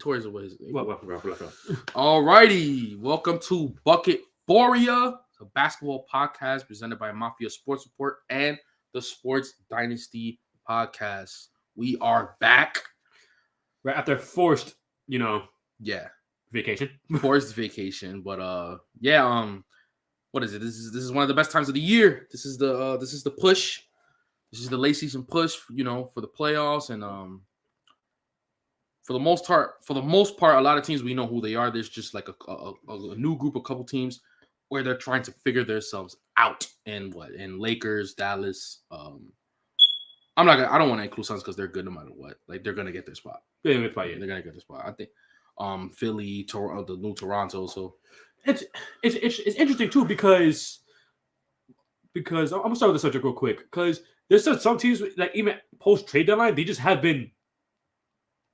tore his away. What? All righty. Welcome to Bucketphoria, a basketball podcast presented by Mafia Sports Report and the Sports Dynasty podcast. We are back. Right after forced, vacation. Forced vacation. But what is it? This is one of the best times of the year. This is the push. This is the late season push, for the playoffs. And for the most part, a lot of teams, we know who they are. There's just like a new group, a couple teams where they're trying to figure themselves out. And Lakers, Dallas. I don't want to include Suns because they're good no matter what. Like, they're gonna get their spot. Yeah, they're gonna get their spot. I think Philly, the new Toronto. So it's interesting too because I'm gonna start with the subject real quick because there's some teams like even post trade deadline they just have been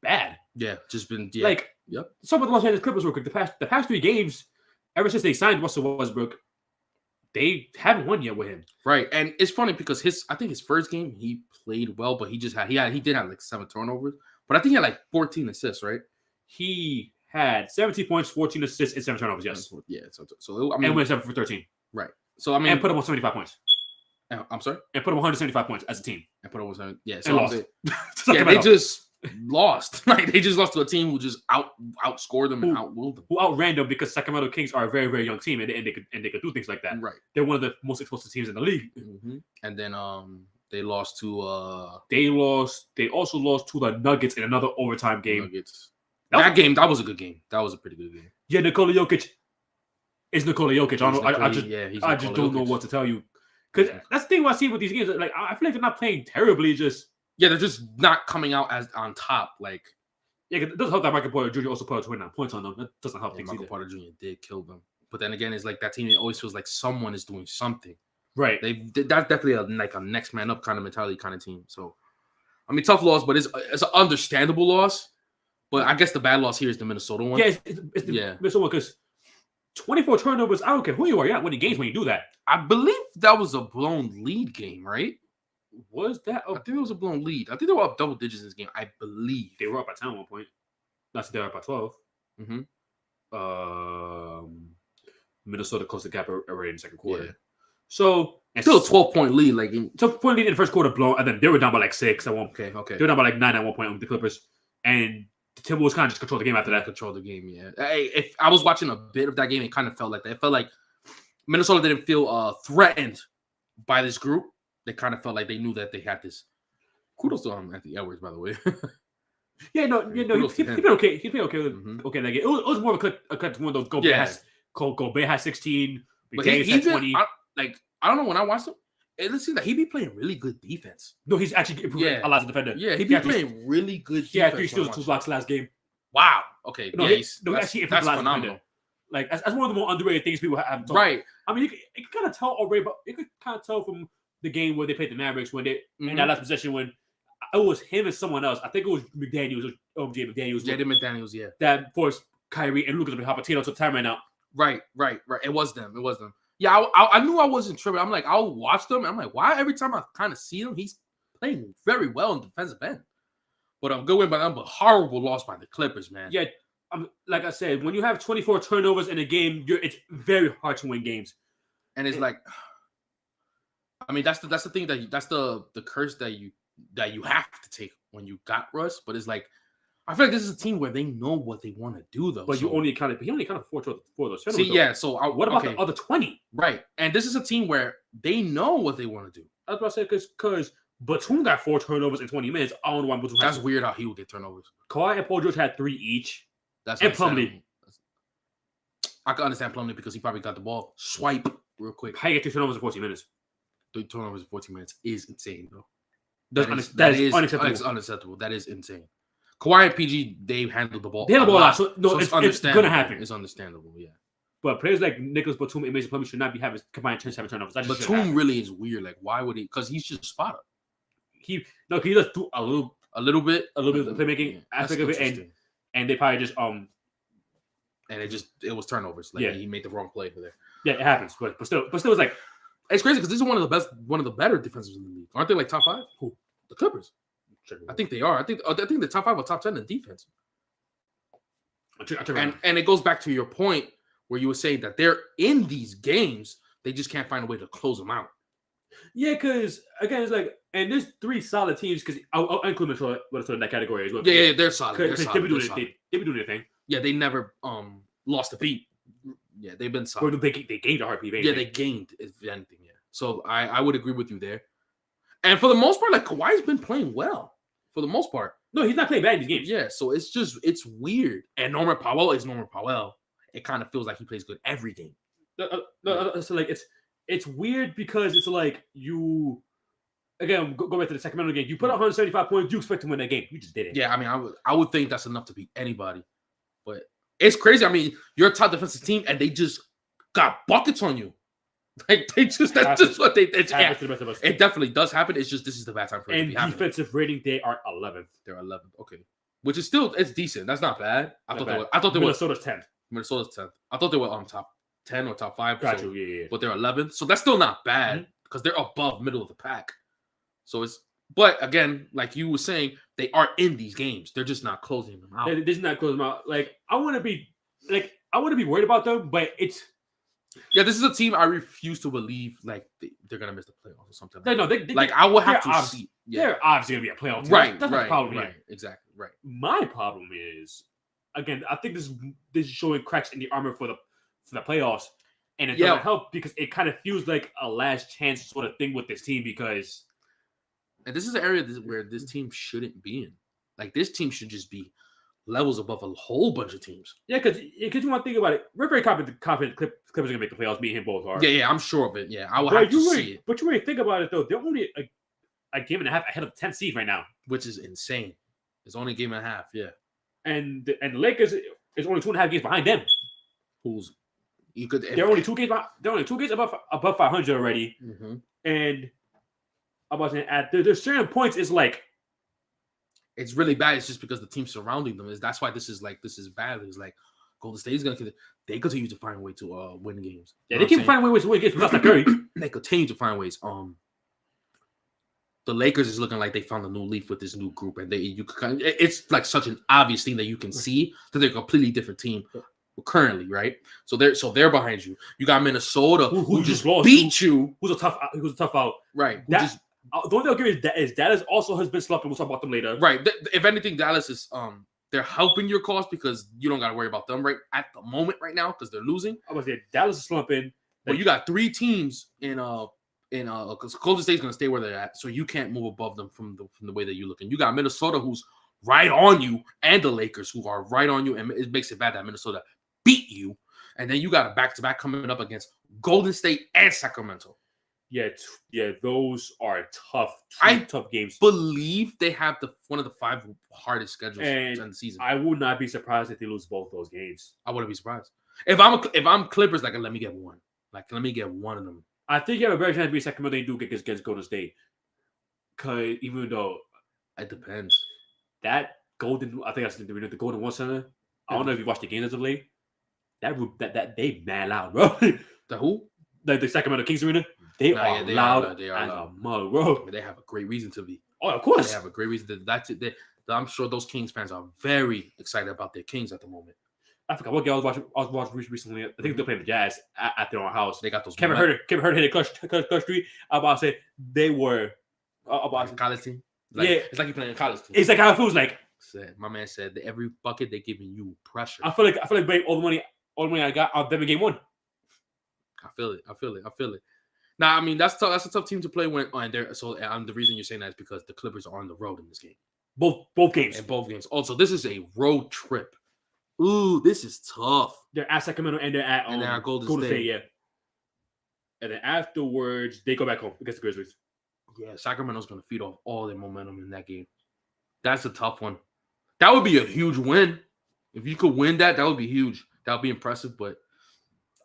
bad. Yeah, just been Yep. Some of the Los Angeles Clippers real quick. The past 3 games, ever since they signed Russell Westbrook, they haven't won yet with him. Right, and it's funny because I think his first game he played well, but he did have like 7 turnovers, but I think he had like 14 assists, right? He had 17 points, 14 assists, and 7 turnovers. Yes. Yeah. So I mean, and went 7 for 13. Right. So I mean, and put him on 75 points. I'm sorry. And put him 175 points as a team. And put him on 7. Yeah. So lost. They just lost. Like they just lost to a team who just outscored them and outwilled them. Who outran them because Sacramento Kings are a very, very young team and they could do things like that. Right. They're one of the most explosive teams in the league. Mm-hmm. And then they lost to They also lost to the Nuggets in another overtime game. Nuggets. That was a good game. That was a pretty good game. Yeah, Nikola Jokic is Nikola Jokic. I just don't know what to tell you. Because that's the thing I see with these games. Like I feel like they're not playing terribly. They're just not coming out as on top. Like, it doesn't help that Michael Porter Jr. also put out 29 points on them. That doesn't help things Michael either. Porter Jr. did kill them. But then again, it's like that team. It always feels like someone is doing something. Right. That's definitely a next man up kind of mentality kind of team. So, I mean, tough loss, but it's an understandable loss. But I guess the bad loss here is the Minnesota one. Yeah, it's the Minnesota one because 24 turnovers. I don't care who you are. You're not winning games when you do that. I believe that was a blown lead game, right? Was that? I think it was a blown lead. I think they were up double digits in this game. I believe they were up by 10 at one point. Not they were up by 12. Mm-hmm. Minnesota closed the gap already in the second quarter. Yeah. So still a 12-point lead, 12-point lead in the first quarter blown, and then they were down by like 6 at one point. Okay. They were down by like 9 at one point with the Clippers, and the Timberwolves kind of just controlled the game after that. Controlled the game, yeah. If I was watching a bit of that game, it kind of felt like that. It felt like Minnesota didn't feel threatened by this group. They kind of felt like they knew that they had this. Kudos to Anthony Edwards, by the way. He been okay. He been okay. Okay, that game. It was more of a cut to one of those Gobert has 16. But he had 20. I don't know when I watched him. It seems like he be playing really good defense. No, he's actually improving a lot as a defender. Yeah, he be playing really good defense. Yeah, 3 steals, 2 blocks last game. Wow. Okay. No, that's phenomenal. Like that's one of the more underrated things people have. Right. I mean, you can kind of tell already, but you could kind of tell from the game where they played the Mavericks when they in that last possession when it was him and someone else. I think it was McDaniels, Jaden McDaniels. Jaden McDaniels, yeah. That forced Kyrie and Lucas Hapatino to the time right now. Right. It was them. Yeah, I knew I wasn't tripping. I'm like, I'll watch them. I'm like, why every time I kind of see him, he's playing very well in defensive end. But I'm good win by them, but horrible loss by the Clippers, man. Yeah, like I said, when you have 24 turnovers in a game, it's very hard to win games. And it's like, I mean, that's the thing that's the curse that you have to take when you got Russ. But it's like, I feel like this is a team where they know what they want to do, though. But he only accounted for 4 those turnovers. See, yeah. So what about the other 20? Right, and this is a team where they know what they want to do. I was about to say because Batum got 4 turnovers in 20 minutes. I don't know why Batum. That's weird how he would get turnovers. Kawhi and Paul George had 3 each. That's and Plumlee. I can understand Plumlee because he probably got the ball swipe real quick. How you get 3 turnovers in 14 minutes? 3 turnovers in 14 minutes is insane, though. That is unacceptable. It's unacceptable. That is insane. Kawhi and PG, they've handled the ball. They handled the ball a lot. So it's going to happen. It's understandable, yeah. But players like Nicholas Batum and Mason Plumlee should not be having combined 27 turnovers. Batum really is weird. Like, why would he? Because he's just a spotter. He does do a little bit of the playmaking aspect of it, and they probably just and it was turnovers. Like he made the wrong play for there. Yeah, it happens. But still, it's like it's crazy because this is one of the better defenses in the league. Aren't they like top 5? Who? The Clippers. I think they are. I think the top 5 or top 10 in defense. And it goes back to your point where you were saying that they're in these games, they just can't find a way to close them out. Yeah, because again, it's like, and there's 3 solid teams. Because I'll include Minnesota in that category as well. Yeah, they're solid. They're Because solid. they be doing their thing. Yeah, they never lost a beat. Yeah, they've been solid. Or they gained a heartbeat. Yeah, they gained, if anything. Yeah, so I would agree with you there. And for the most part, like Kawhi's been playing well. For the most part, no, he's not playing bad in these games. Yeah, so it's weird. And Norman Powell is Norman Powell. It kind of feels like he plays good every game. So like it's weird because it's like you again go back to the Sacramento game. You put up 175 points, you expect to win that game. You just did it. Yeah, I mean, I would think that's enough to beat anybody, but it's crazy. I mean, you're a top defensive team, and they just got buckets on you. Like that's just what they. It definitely does happen. It's just this is the bad time for it. And defensive rating, they are 11th. They're 11th. Okay, which is still it's decent. That's not bad. I thought they Minnesota's 10th. Minnesota's 10th. I thought they were on top 10 or top 5. Got you. Yeah. But they're 11th, so that's still not bad because they're above middle of the pack. So it's. But again, like you were saying, they are in these games. They're just not closing them out. They're just not closing them out. Like I want to be worried about them, but it's. Yeah, this is a team I refuse to believe like they're gonna miss the playoffs or something. No, I will have to see. Yeah. They're obviously gonna be a playoff team. Right, that's right, the problem right, here. Exactly, right. My problem is, again, I think this is showing cracks in the armor for the playoffs, and it doesn't help because it kind of feels like a last chance sort of thing with this team because. And this is an area where this team shouldn't be in. Like this team should just be levels above a whole bunch of teams. Yeah, because you want to think about it. We're very confident Clippers are going to make the playoffs. Me and him both are. Yeah, I'm sure of it. Yeah, I will have to see it. But you really think about it, though. They're only a game and a half ahead of the 10th seed right now. Which is insane. It's only a game and a half, yeah. And the Lakers is only 2.5 games behind them. They're only 2 games above 500 already. Mm-hmm. And I'm about to say, there's certain points it's like it's really bad. It's just because the team surrounding them that's why this is bad. It's like Golden State is they continue to find a way to win games. Yeah, they keep finding ways to win games without Steph Curry. They continue to find ways. The Lakers is looking like they found a new leaf with this new group, and it's like such an obvious thing that you can see that they're a completely different team currently, right? So they're behind you. You got Minnesota who just beat you. Who's a tough out, right? The only thing I'll give you is Dallas also has been slumping. We'll talk about them later. Right. If anything, Dallas is they're helping your cause because you don't got to worry about them right at the moment right now because they're losing. I was say Dallas is slumping. But you got 3 teams because Golden State's gonna stay where they're at, so you can't move above them from the way that you're looking. You got Minnesota who's right on you, and the Lakers who are right on you, and it makes it bad that Minnesota beat you. And then you got a back-to-back coming up against Golden State and Sacramento. Yeah, those are tough games. Believe they have one of the 5 hardest schedules in the season. I would not be surprised if they lose both those games. I wouldn't be surprised. If I'm Clippers, like let me get one. Like let me get one of them. I think you have a better chance to beat Sacramento than you do against Golden State. Cause even though it depends. I think that's the Golden One Center. I don't know if you watched the game as of late. That they mad loud, bro. The who? Like the Sacramento Kings Arena. They are loud. They are loud. Mug, bro. They have a great reason to be. Oh, of course. They have a great reason. I'm sure those Kings fans are very excited about their Kings at the moment. I forgot what game I was watching recently. I think they're playing the Jazz at their own house. They got those. Kevin Herter hit a clutch three. I'm about to say they were about college team. It's like you're playing a college team. It's like how it feels like. My man said that every bucket they're giving you pressure. I feel like babe, all the money I got out them in game 1. I feel it. Now, I mean that's tough. That's a tough team to play when they're the reason you're saying that is because the Clippers are on the road in this game. Both games. And both games. Also, this is a road trip. Ooh, this is tough. They're at Sacramento and they're at Golden State. Yeah. And then afterwards, they go back home against the Grizzlies. Yeah, Sacramento's going to feed off all their momentum in that game. That's a tough one. That would be a huge win. If you could win that would be huge. That would be impressive. But,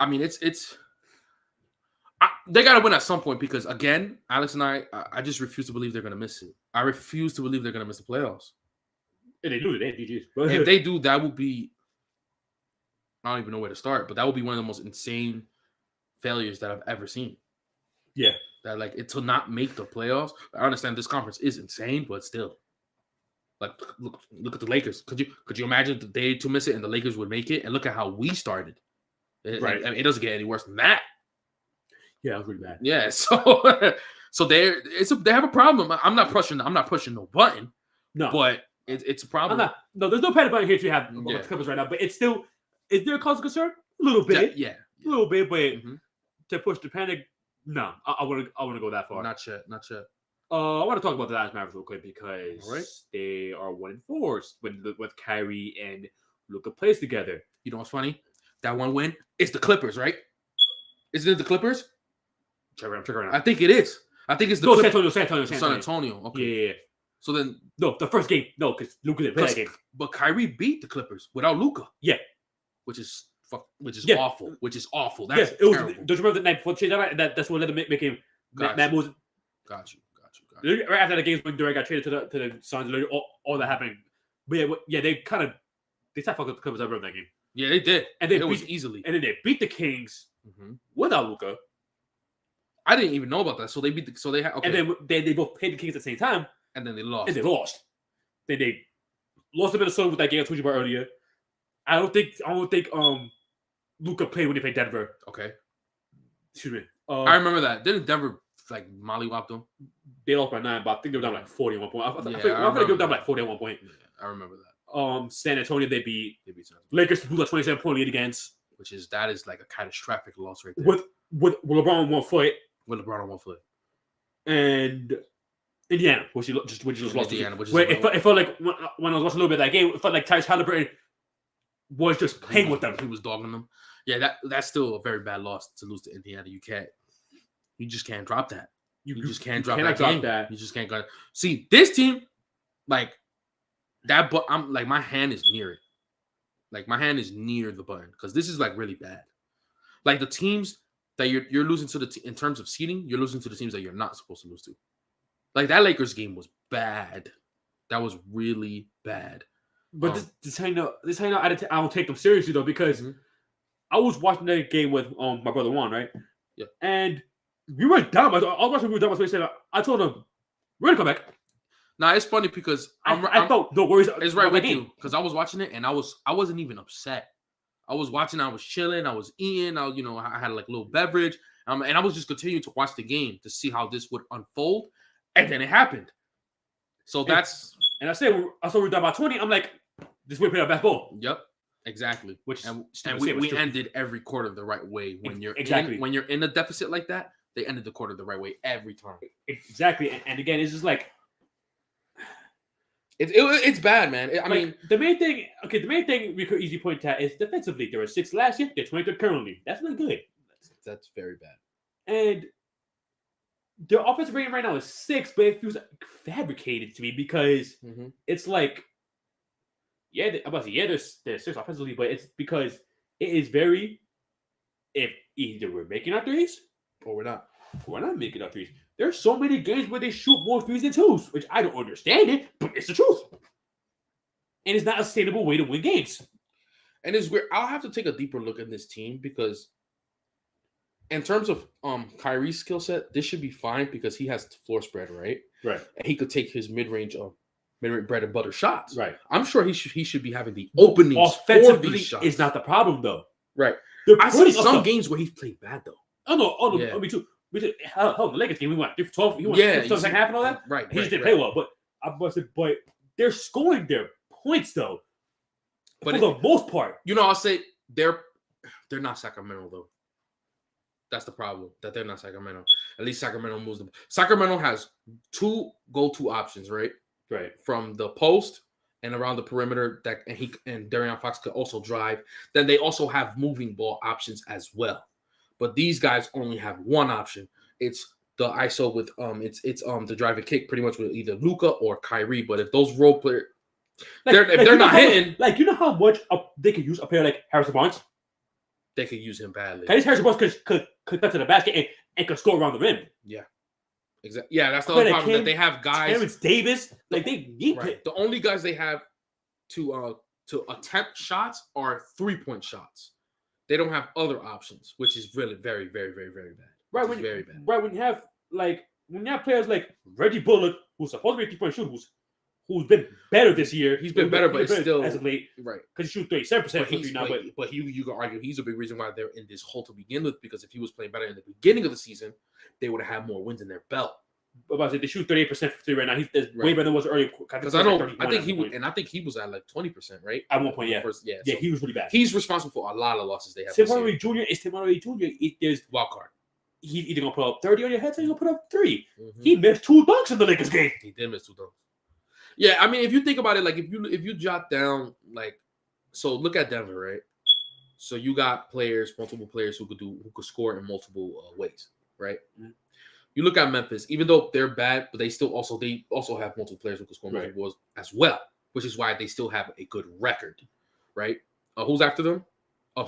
I mean, they got to win at some point because, again, Alex and I just refuse to believe they're going to miss it. I refuse to believe they're going to miss the playoffs. If they do, they have GGs. If they do, that would be I don't even know where to start, but that would be one of the most insane failures that I've ever seen. Yeah. That to not make the playoffs. I understand this conference is insane, but still. Like look at the Lakers. Could you imagine that they to miss it and the Lakers would make it? And look at how we started. Right. I mean, it doesn't get any worse than that. Yeah, it was really bad. Yeah. So they have a problem. I'm not pushing no button. No, but it's a problem. No, there's no panic button here to have the Clippers right now. But it's still, is there a cause of concern? A little bit. Yeah. A little bit, but to push the panic, no. I want to go that far. Not yet. I want to talk about the Dallas Mavericks real quick because they are 1-4 with Kyrie and Luka plays together. You know what's funny? That one win, it's the Clippers, right? Isn't it the Clippers? Check right now. I think it is. I think it's the San Antonio. Okay. Yeah. So then, no, the first game, no, because Luka didn't play that game. But Kyrie beat the Clippers without Luka. Yeah. Which is awful. Which is awful. That's it was. terrible. Don't you remember the night before that's what let him make him that moves. Got you. Right after the games when Durant got traded to the Suns, all that happened. But they started fucking the Clippers over that game. Yeah, they did, and they was easily. And then they beat the Kings without Luka. I didn't even know about that. So they beat. Okay. And then they both played the Kings at the same time, and then they lost. Then they lost to Minnesota with that game I told you about earlier. I don't think Luka played when they played Denver. Okay. Excuse me. I remember that. Didn't Denver mollywop them? They lost by 9, but I think they were down like 40 at one point. I think they were down like 40 at one point. Yeah, I remember that. San Antonio they beat Lakers blew a 27-point lead against, that is like a catastrophic loss right there. With LeBron on 1 foot. With LeBron on 1 foot. And Indiana, which you just lost. Indiana, it felt like when I was watching a little bit of that game, it felt like Tyrese Halliburton was just playing with them. He was dogging them. Yeah, that's still a very bad loss to lose to Indiana. You just can't drop that. You just can't drop that game. You just can't go. See, this team, like that, but I'm like my hand is near it. Like my hand is near the button because this is like really bad. Like the teams that you're losing to in terms of seeding, you're losing to the teams that you're not supposed to lose to. Like that Lakers game was bad. That was really bad. But this how you know I don't take them seriously though because I was watching that game with my brother Juan, right? Yeah. And we were down. I was watching. We were down. So he said, "I told him we're gonna come back." Nah, it's funny because I thought no worries. It's right with you because I was watching it and I wasn't even upset. I was watching. I was chilling. I was eating. I had like a little beverage. And I was just continuing to watch the game to see how this would unfold, and then it happened. So that's and I said I saw we were down by 20. I'm like, this way to play our basketball. Yep. Exactly. And we ended every quarter the right way. When you're in a deficit like that, they ended the quarter the right way every time. Exactly. And again, it's just like it's bad, man. I mean, the main thing we could easily point at is defensively. There were 6 last year. They're 23rd currently. That's not good. That's very bad. And their offensive rating right now is 6, but it feels fabricated to me because it's like. Yeah, there's 6 offensively, but it's because it is if either we're making our threes or we're not. We're not making our threes. There's so many games where they shoot more threes than 2s, which I don't understand it, but it's the truth. And it's not a sustainable way to win games. And it's weird. I'll have to take a deeper look at this team because in terms of Kyrie's skill set, this should be fine because he has floor spread, right? Right. And he could take his mid-range bread and butter shots. Right. I'm sure he should be having the openings offensively for these shots. Is not the problem though. Right. I see some games where he's played bad though. Oh no, yeah. Me too. Hell, the Lakers game we went 12. He went 12 second half and all that. Right. He just didn't play well, but but they're scoring their points though. But for the most part, I'll say they're not Sacramento though. That's the problem, that they're not Sacramento. At least Sacramento moves them. Sacramento has 2 go-to options, right? Right. From the post and around the perimeter and De'Aaron Fox could also drive. Then they also have moving ball options as well. But these guys only have one option. It's the ISO with it's the drive and kick pretty much with either Luka or Kyrie. But if those role players they're not hitting, how much they could use a player like Harrison Barnes. They could use him badly. Harrison Barnes could cut to the basket and could score around the rim. Yeah. Exactly. Yeah, that's the only problem that they have guys. Terrence Davis, they need the only guys they have to attempt shots are 3-point shots. They don't have other options, which is really very, very, very, very bad. Right, very bad. Right, when you have players like Reggie Bullock, who's supposed to be a 3-point shooter, who's who's been better this year. He's been better, but it's still as of late, right. Because he shoots 37% from three now. But you could argue he's a big reason why they're in this hole to begin with. Because if he was playing better in the beginning of the season, they would have had more wins in their belt. But they shoot 38% from three right now. He's way better than was earlier. Because I think he was at like 20%, right? At one point, yeah. So he was really bad. He's responsible for a lot of losses they have. Tim Hardaway Jr. is Tim Hardaway Jr. There's wild card. He's either gonna put up 30 on your head, or he's gonna put up 3. Mm-hmm. He missed 2 dunks in the Lakers game. He did miss 2 dunks. Yeah, I mean, if you think about it, like if you jot down, like, so look at Denver, right? So you got multiple players who could score in multiple ways, right? Mm-hmm. You look at Memphis, even though they're bad, but they also have multiple players who can score multiple goals as well, which is why they still have a good record, right? Who's after them?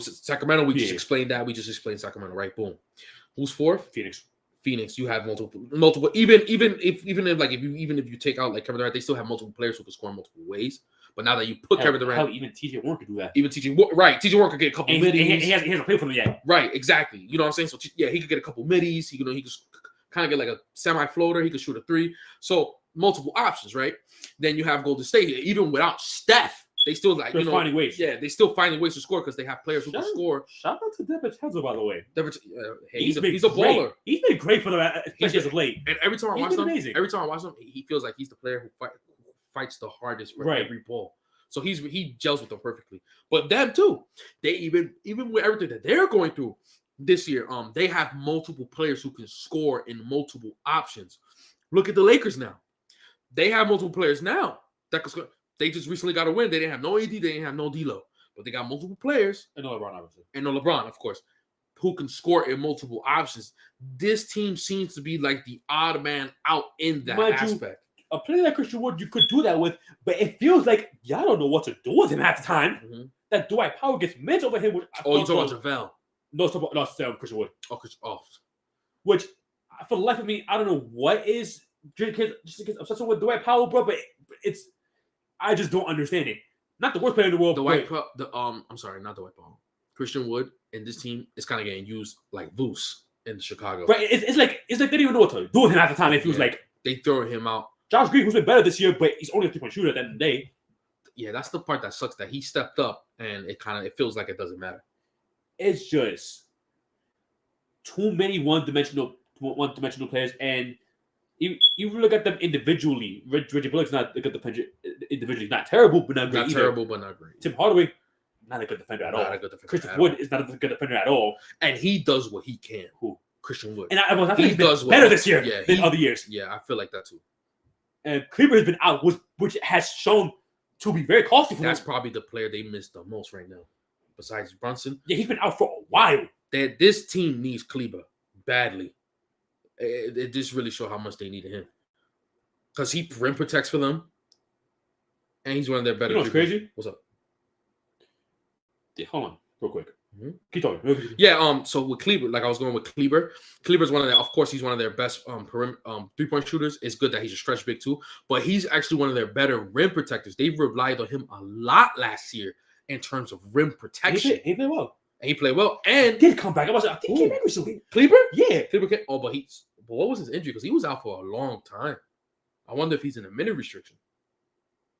Sacramento. We just explained that. We just explained Sacramento, right? Boom. Who's 4th? Phoenix. You have multiple. Even if you take out like Kevin Durant, they still have multiple players who can score multiple ways. But now that you put Kevin Durant, even TJ Warren could do that. Even TJ Warren could get a couple middies. He hasn't played for them yet. Right, exactly. You know what I'm saying? So he could get a couple middies. He could kind of get like a semi-floater. He could shoot a 3. So multiple options, right? Then you have Golden State. Even without Steph, they still finding ways. Yeah, they still finding ways to score because they have players who can score. Shout out to DiVincenzo, by the way. He's a baller. He's been great for them, especially as of late. And every time I watch him, he feels like he's the player who fights the hardest for every ball. So he gels with them perfectly. But them too, they even with everything that they're going through this year, they have multiple players who can score in multiple options. Look at the Lakers now. They have multiple players now that can score. They just recently got a win. They didn't have no AD. They didn't have no D'Lo. But they got multiple players. And no LeBron, obviously. And no LeBron, of course, who can score in multiple options. This team seems to be like the odd man out in that aspect. A player like Christian Wood, you could do that with, but it feels like y'all don't know what to do with him half the time. Mm-hmm. That Dwight Powell gets minutes over him. You talking about JaVale? No, Christian Wood. Oh. Which, for the life of me, I don't know what is just because obsessed with Dwight Powell, bro, but it's... I just don't understand it. Not the worst player in the world. I'm sorry, not Dwight Powell. Christian Wood and this team is kind of getting used like Voos in Chicago. Right. It's like they didn't even know what to do with him half the time. It feels like they throw him out. Josh Green, who's been better this year, but he's only a 3-point shooter at the end of the day. Yeah, that's the part that sucks. That he stepped up and it feels like it doesn't matter. It's just too many one-dimensional players, and you look at them individually. Reggie Bullock's not a good defender individually. Not terrible, but not great. But not great. Tim Hardaway, not a good defender at all. Christian Wood is not a good defender at all. And he does what he can. Who? Christian Wood. And I think he's been better this year than other years. Yeah, I feel like that too. And Kleber has been out, which has shown to be very costly for them. That's probably the player they miss the most right now, besides Brunson. Yeah, he's been out for a while. This team needs Kleber badly. It just really shows how much they needed him. Because he rim protects for them. And he's one of their better. You know what's crazy? What's up? Yeah, hold on, real quick. Mm-hmm. Keep talking. Yeah, so with Kleber, like I was going with Kleber. Kleber's one of their, of course, he's one of their best 3-point shooters. It's good that he's a stretch big too, but he's actually one of their better rim protectors. They relied on him a lot last year in terms of rim protection. He played well. And he played well. And did come back. I think he came back recently. Kleber? Yeah. Kleber came, but what was his injury? Because he was out for a long time. I wonder if he's in a minute restriction.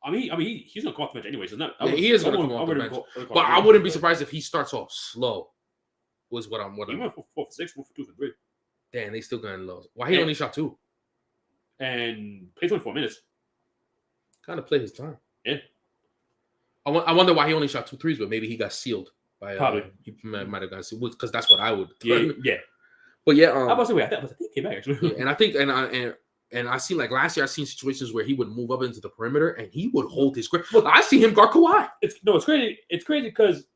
I mean, he's gonna come off the bench anyway. So he is gonna come off the bench. But I wouldn't be surprised if he starts off slow. Was what I'm. He went 4 for 6, 4 for 2 for 3. Damn, they still gonna lose. Why he only shot 2? And played 24 minutes. Kind of played his time. Yeah. I wonder why he only shot 2 threes, but maybe he got sealed by. Probably he might have got sealed because that's what I would. Yeah. But yeah, I was about to say, I think he came back actually. Yeah, and I think and I seen like last year, I seen situations where he would move up into the perimeter and he would hold his grip. Look, I see him guard Kawhi. It's crazy. It's crazy because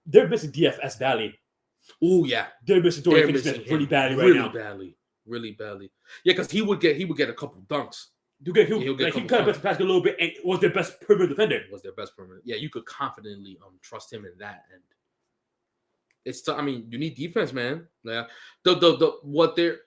they're missing DFS Valley. Oh yeah, they're missing Dorian Finney-Smith really badly right now. Really badly. Yeah, because he would get a couple dunks. He cut the pass a little bit and was their best perimeter defender. Yeah, you could confidently trust him in that. And it's I mean, you need defense, man. Yeah, what they're.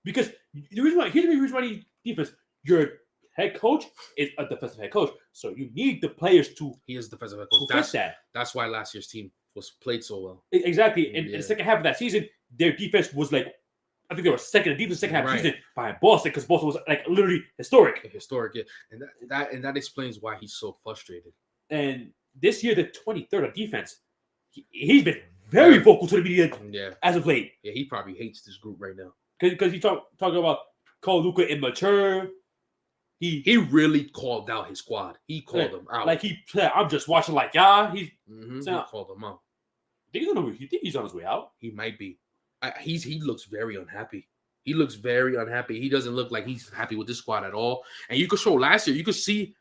Because here's the reason why you need defense. Your head coach is a defensive head coach, so you need the players to. He is a defensive head coach. That's why last year's team was played so well. Exactly, and in the second half of that season, their defense was like I think they were second in defense second half of the Right. season behind Boston because Boston was like literally historic. Historic, yeah. And that explains why he's so frustrated. And this year, the 23rd on defense, he's been very vocal to the media as of late. Yeah, he probably hates this group right now. Because he talking about call Luka immature. He really called out his squad. He called them out. Like he said, I'm just watching like y'all. He called them out. You think he's on his way out? He might be. He looks very unhappy. He looks very unhappy. He doesn't look like he's happy with this squad at all. And you could show last year, you could see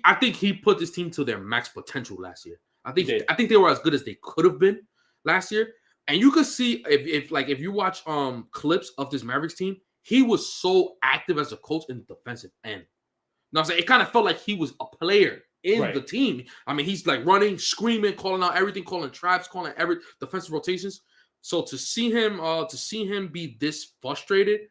I think he put this team to their max potential last year. I think they were as good as they could have been last year. And you could see if you watch clips of this Mavericks team, he was so active as a coach in the defensive end. Now I'm saying it kind of felt like he was a player in the team. I mean, he's like running, screaming, calling out everything, calling traps, calling every defensive rotations. So to see him be this frustrated,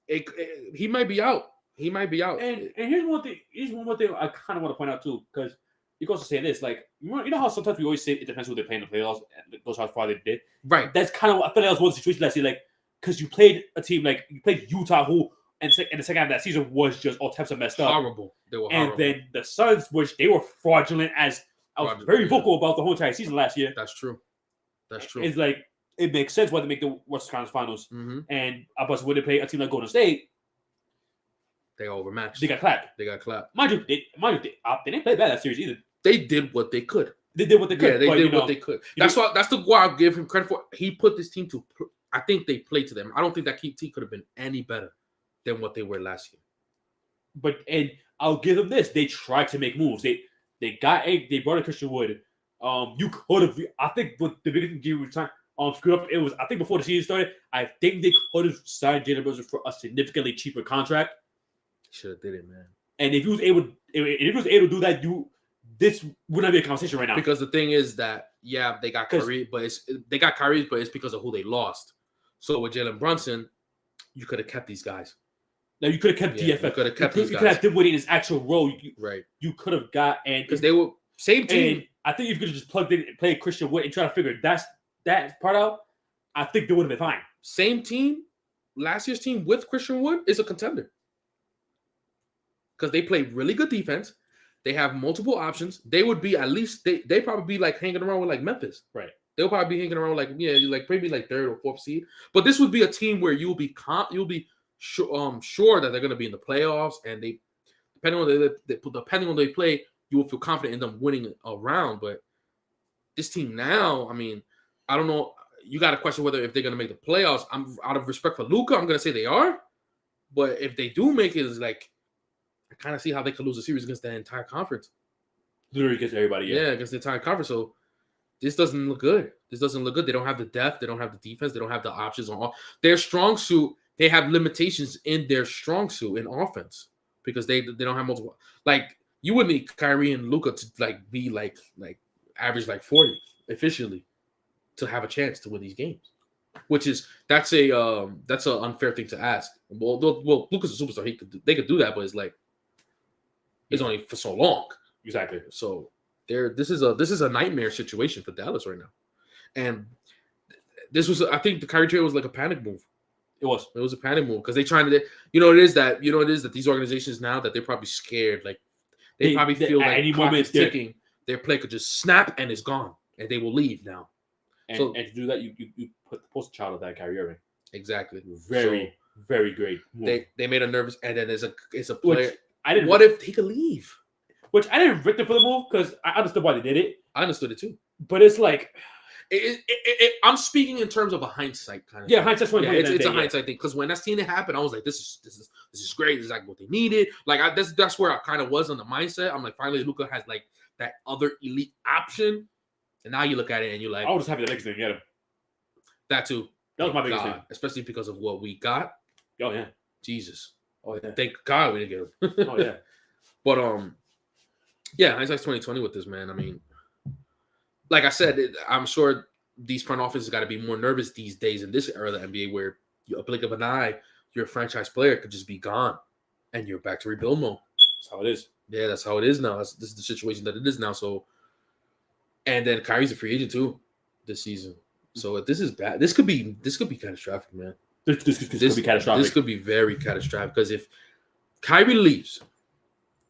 he might be out. He might be out. And here's one thing. I kind of want to point out too, because you can also say this, like you know how sometimes we always say it depends who they're playing in the playoffs. And goes how far they did. Right. That's kind of what I feel like that was one situation last year, like because you played a team like you played Utah, who and the second half of that season was just all types of messed up. Horrible. They were horrible. And then the Suns, which they were fraudulent, as I was very vocal about the whole entire season last year. That's true. It's like it makes sense why they make the Western Conference Finals. Mm-hmm. And when they play a team like Golden State, they got overmatched. They got clapped. Mind you, they didn't play bad that series either. They did what they could. Yeah, they did what they could. That's why I'll give him credit for. He put this team to. I think they played to them. I don't think that team could have been any better than what they were last year. And I'll give them this: they tried to make moves. They brought in Christian Wood. You could have. I think what the biggest thing was trying screwed up. It was I think before the season started. I think they could have signed Jalen Brunson for a significantly cheaper contract. Should have did it, man. And if he was able to do that, this wouldn't be a conversation right now. Because the thing is that they got Kyrie, but it's because of who they lost. So with Jalen Brunson, you could have kept these guys. Now you could have kept DFS. You could have kept these guys. You could have Dinwiddie in his actual role. Right. You could have got because they were same team. And I think if you could have just plugged in and played Christian Wood and try to figure that part out, I think they would have been fine. Same team, last year's team with Christian Wood is a contender. Because they play really good defense. They have multiple options. They would be at least they probably be like hanging around with like Memphis. Right. They'll probably be hanging around like maybe like third or fourth seed. But this would be a team where you'll be sure that they're going to be in the playoffs, and they depending on they play, you will feel confident in them winning a round. But this team now, I mean, I don't know. You got to question whether if they're going to make the playoffs. I'm out of respect for Luka, I'm going to say they are. But if they do make it, it's like I kind of see how they could lose a series against the entire conference. Literally against everybody. Yeah, against the entire conference. So this doesn't look good. They don't have the depth. They don't have the defense. They don't have the options on all. Their strong suit, they have limitations in their strong suit in offense because they don't have multiple. Like you would need Kyrie and Luka to be like average like 40 efficiently to have a chance to win these games. That's an unfair thing to ask. Well, Luka's a superstar. They could do that, but it's like it's only for so long. Exactly. So this is a nightmare situation for Dallas right now, and I think the Kyrie trade was like a panic move. It was a panic move because they trying to it is that these organizations now that they're probably scared, like they probably feel like any moment ticking, their play could just snap and it's gone, and they will leave now. And to do that, you put the poster child of that Kyrie Irving. Exactly. Very great move. They made a nervous, and then it's a player. What if he could leave? Which I didn't rip them for the move because I understood why they did it. I understood it too. But it's like I'm speaking in terms of a hindsight kind of. Yeah, hindsight's thing. It's a hindsight thing because when I seen it happen, I was like, "This is great. This is like what they needed." Like that's where I kind of was on the mindset. I'm like, finally, Luka has like that other elite option, and now you look at it and you're like, I was just happy the Lakers didn't get him. That too. That was my biggest thing, especially because of what we got. Oh yeah, Jesus. Oh yeah. Thank God we didn't get him. Oh yeah. But yeah, hindsight's 2020 with this, man. I mean, like I said, I'm sure these front offices got to be more nervous these days in this era of the NBA, where a blink of an eye, your franchise player could just be gone, and you're back to rebuild mode. That's how it is. Yeah, that's how it is now. This is the situation that it is now. So, and then Kyrie's a free agent too this season. So this is bad. This could be catastrophic, man. This could be catastrophic. This could be very catastrophic because if Kyrie leaves,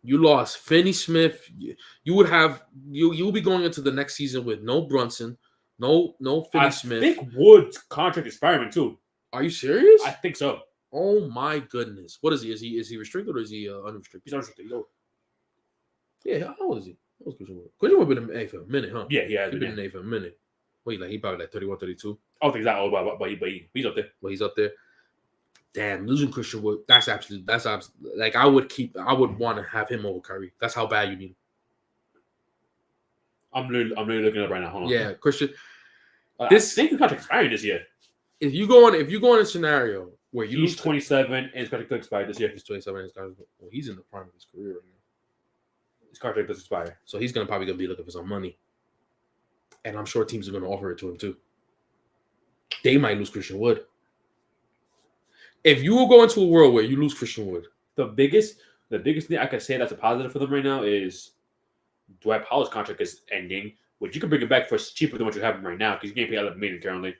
you lost Finney Smith. You would have you'll be going into the next season with no Brunson, no Finney Smith. I think Wood's contract expiring too. Are you serious? I think so. Oh my goodness! What is he? Is he restricted or is he unrestricted? He's unrestricted. Yeah, how old is he? How old is Christian Wood? Christian Wood been in the A for a minute, huh? Yeah, yeah, he's been in the A for a minute. Wait, he probably like 31, 32. I don't think he's that old, but he's up there. Well, he's up there. Damn, losing Christian Wood. That's absolutely. Like I would want to have him over Kyrie. That's how bad you need him. I'm really looking it up right now. Hold on. Yeah, Christian. I think the contract expiring this year. If you go in a scenario where he's 27 and his contract expired this year. He's 27 and his contract. Well, he's in the prime of his career right now. His contract does expire, so he's probably gonna be looking for some money, and I'm sure teams are gonna offer it to him too. They might lose Christian Wood. If you will go into a world where you lose Christian Wood, the biggest thing I can say that's a positive for them right now is Dwight Powell's contract is ending, which you can bring it back for cheaper than what you have him right now because you can't pay $11 million currently.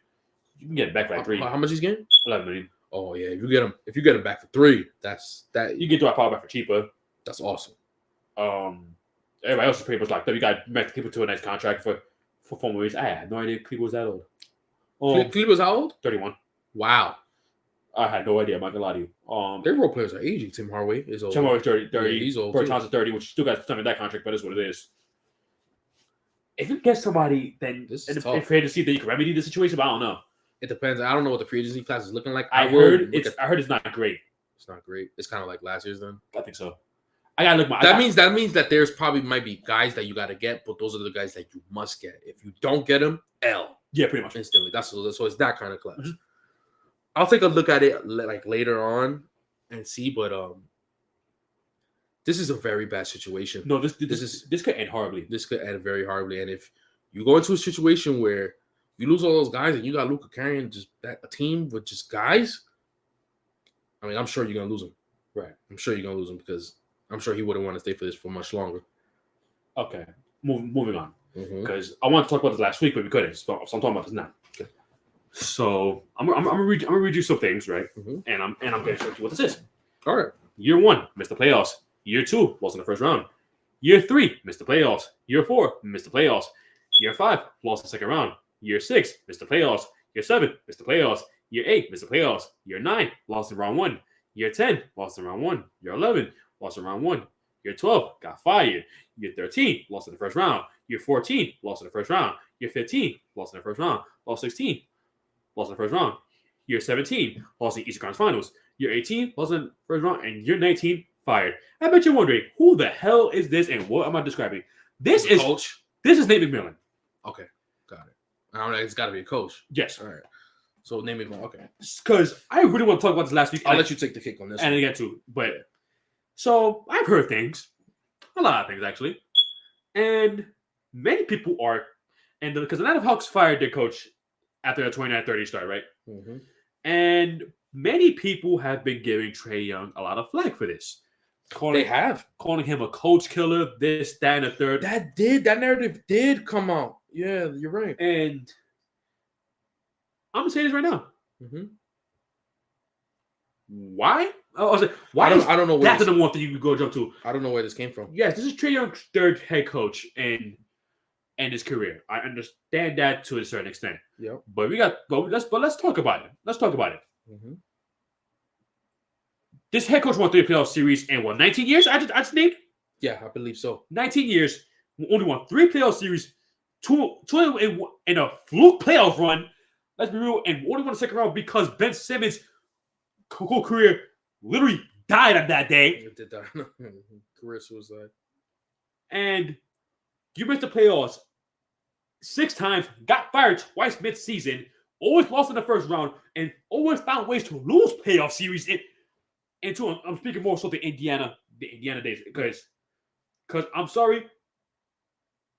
You can get it back for like $3 million. How much he's getting? $11 million. Oh yeah, if you get him back for $3 million, that's that. You get Dwight Powell back for cheaper. That's awesome. Everybody else is pretty much locked up. You got Matt Cleveland to a nice contract for 4 more years. I had no idea Cleveland was that old. Cleveland was how old? 31. Wow. I had no idea. I'm not gonna lie to you. Their role players are aging. Tim Hardaway is old. Tim Hardaway's 30. Yeah, he's old. Bertans is 30, which still got some of that contract, but it's what it is. If you get somebody, then if you're to see that you can remedy the situation, but I don't know. It depends. I don't know what the free agency class is looking like. I heard it's not great. It's not great. It's kind of like last year's then. I think so. I gotta look. That means that there's probably might be guys that you gotta get, but those are the guys that you must get. If you don't get them, L. Yeah, pretty much instantly. So it's that kind of class. Mm-hmm. I'll take a look at it like later on and see, but this is a very bad situation. No, this could end horribly. This could end very horribly, and if you go into a situation where you lose all those guys and you got Luka carrying just a team with just guys, I mean, I'm sure you're gonna lose him. Right. I'm sure you're gonna lose him because I'm sure he wouldn't want to stay for this for much longer. Okay. Moving on. Because I wanted to talk about this last week, but we couldn't. So I'm talking about this now. Okay. So I'm gonna read you some things, right? And I'm gonna show you what this is. All right. Year 1, missed the playoffs. Year 2, lost in the first round. Year 3, missed the playoffs. Year 4, missed the playoffs. Year 5, lost in the second round. Year 6, missed the playoffs. Year 7, missed the playoffs. Year 8, missed the playoffs. Year 9, lost in round 1. Year 10, lost in round 1. Year 11, lost in round 1. Year 12, got fired. Year 13, lost in the first round. Year 14, lost in the first round. Year 15, lost in the first round. Lost 16, lost in the first round. Year 17, lost in Eastern Conference Finals. Year 18, lost in the first round. And year 19, fired. I bet you're wondering, who the hell is this and what am I describing? This is coach. This is Nate McMillan. Okay, got it. I don't know. It's got to be a coach. Yes. All right. So Nate McMillan. Okay. Because I really want to talk about this last week. I'll let you take the kick on this. And again too, but so I've heard things, a lot of things actually, and many people are, and because the Atlanta Hawks fired their coach after the 29-30 start, right? And many people have been giving Trae Young a lot of flack for this. Calling him a coach killer, this, that, and the third. That narrative did come out. Yeah, you're right. And I'm gonna say this right now. Why? Why? I don't know. That's the number one thing you could go jump to. I don't know where this came from. Yes, this is Trae Young's third head coach in his career. I understand that to a certain extent. Yeah. But let's talk about it. Let's talk about it. This head coach won 3 playoff series in 19 years? I just named? Yeah, I believe so. 19 years, only won 3 playoff series, two in a fluke playoff run. Let's be real, and only won the second round because Ben Simmons' whole career literally died on that day. It did die. Career suicide. And you missed the playoffs 6 times, got fired twice mid-season, always lost in the first round, and always found ways to lose playoff series. I'm speaking more so the Indiana days because I'm sorry,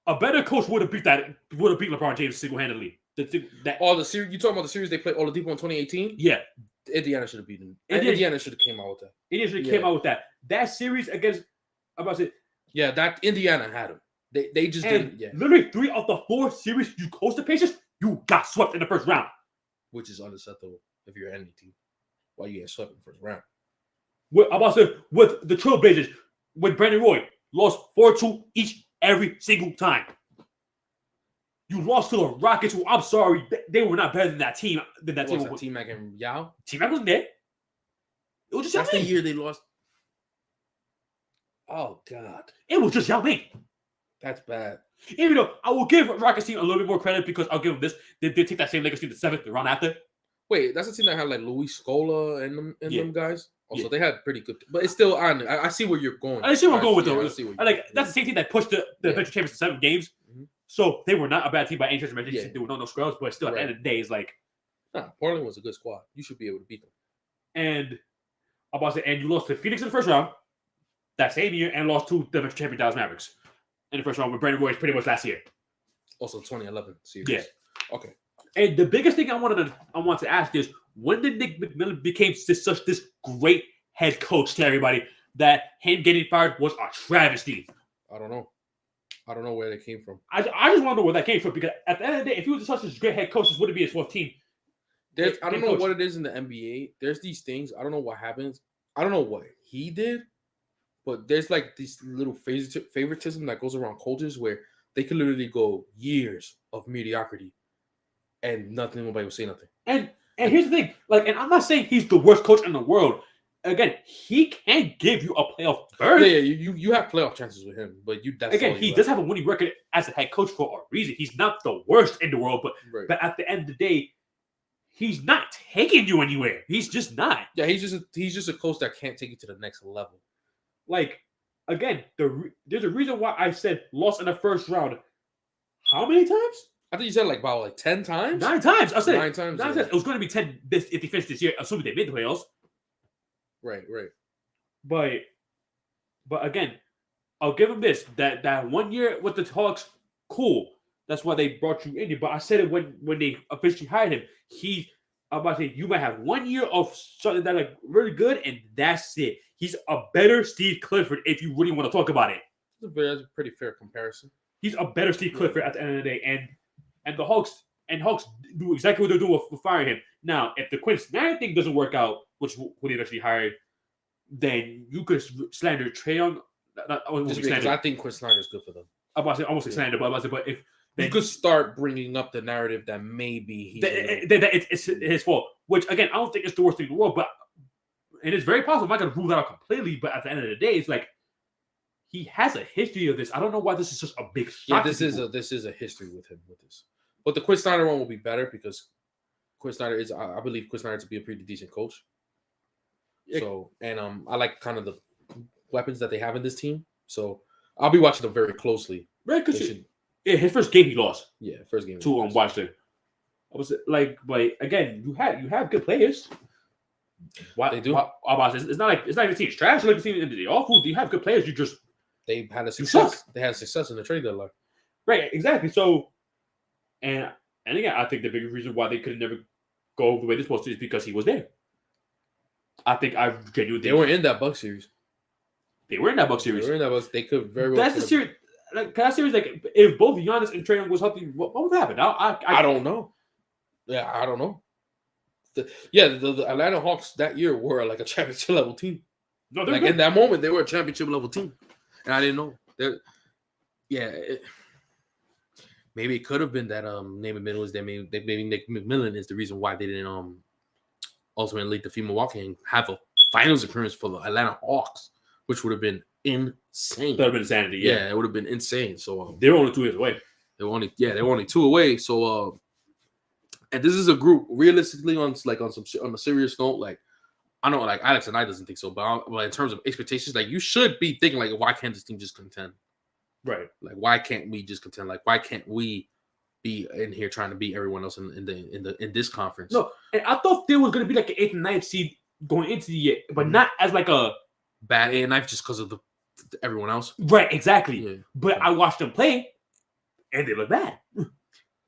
a better coach would have beat LeBron James single-handedly. All the series you talking about the series they played all the people in 2018? Yeah. Indiana should have beaten. Indiana should have came out with that. Indiana should have came out with that. That series against that Indiana had him. They just didn't. Yeah. Literally 3 of the 4 series you coached the Pacers, You got swept in the first round. Which is unacceptable if you're any team. Why you get swept in the first round? I'm about to say, with the Trailblazers, with Brandon Roy, lost 4-2 every single time. You lost to the Rockets, who, I'm sorry, they were not better than that team. T-Mac and Yao? T-Mac wasn't there. It was just That's Yao the Ming. year they lost. Oh, God. It was just Yao Ming. That's bad. Even though I will give Rockets team a little bit more credit because I'll give them this. They did take that same Lakers team to 7th the round after. Wait, that's a team that had like Luis Scola and them guys. Also, Yeah. they had pretty good, but it's still on. I see where you're going. I see where I'm going with those. Like that's the same team that pushed the eventual champions to 7 games. Mm-hmm. So they were not a bad team by any stretch of imagination. They were no scrubs, but still at the end of the day, it's like, Portland was a good squad. You should be able to beat them. And I'm about to say, and you lost to Phoenix in the first round that same year, and lost to the eventual champion Dallas Mavericks in the first round with Brandon Roy pretty much last year. Also, 2011 series. Yeah. Okay. And the biggest thing I want to ask is, when did Nick McMillan became such this great head coach to everybody that him getting fired was a travesty? I don't know. I don't know where they came from. I just want to know where that came from, because at the end of the day, if he was such a great head coach, this wouldn't be his 4th team. I don't know what it is in the NBA. There's these things. I don't know what happens. I don't know what he did, but there's like this little favoritism that goes around coaches where they could literally go years of mediocrity and nobody will say nothing. And here's the thing, and I'm not saying he's the worst coach in the world. Again, he can give you a playoff berth. Yeah, you have playoff chances with him, but he does have a winning record as a head coach for a reason. He's not the worst in the world, but at the end of the day, he's not taking you anywhere. He's just not. Yeah, he's just a coach that can't take you to the next level. Again, there's a reason why I said lost in the first round. How many times? I think you said about 10 times. 9 times. I said 9 times. 9 times. It was going to be 10 if they finished this year, assuming they made the playoffs. Right. But again, I'll give him this. That 1 year with the Hawks, cool. That's why they brought you in here. But I said it when they officially hired him. I'm about to say, you might have 1 year of something that really good, and that's it. He's a better Steve Clifford if you really want to talk about it. That's a pretty fair comparison. He's a better Steve Clifford at the end of the day, and the Hawks do exactly what they're doing with firing him. Now, if the Quinn Snyder thing doesn't work out, which when he eventually hired, then you could slander Trae Young. Just because I think Quinn Snyder's good for them. I'm about to say, almost slander, but if you could start bringing up the narrative that maybe it's his fault. Which again, I don't think it's the worst thing in the world, but and it's very possible. I'm not going to rule that out completely, but at the end of the day, it's like he has a history of this. I don't know why this is just a big shock. Yeah, this is a history with him with this. But the Quinn Snyder one will be better because Quinn Snyder I believe Quinn Snyder to be a pretty decent coach. So and I like kind of the weapons that they have in this team. So I'll be watching them very closely. Right, because his first game he lost. Yeah, first game to Washington. I was but again, you have good players. Why they do? It's not like the team's trash. Like the team in the awful. You have good players. They had a success. They had success in the trade deadline. Right, exactly. So, and again, I think the biggest reason why they could never go the way they're supposed to is because he was there. I think I genuinely think they were in that Buck series. They were in that Buck series. They could very well. That's the series. That series, if both Giannis and Trae Young was healthy, what would happen? I don't know. Yeah, I don't know. The Atlanta Hawks that year were a championship level team. No, in that moment they were a championship level team, and I didn't know. Maybe it could have been that Nate McMillan is there. Maybe Nick McMillan is the reason why they didn't ultimately defeat Milwaukee and have a finals appearance for the Atlanta Hawks, which would have been insane. That would have been insanity. Yeah, it would have been insane. So they were only 2 years away. They were only 2 away. So and this is a group realistically on a serious note. I know Alex and I doesn't think so, but in terms of expectations, you should be thinking why can't this team just contend? Right. Why can't we just contend? Why can't we be in here trying to beat everyone else in this conference? No, and I thought there was going to be an 8th and 9th seed going into the year, but not as a bad 8 and 9 just because of everyone else. Right, exactly. Yeah. But I watched them play, and they look bad.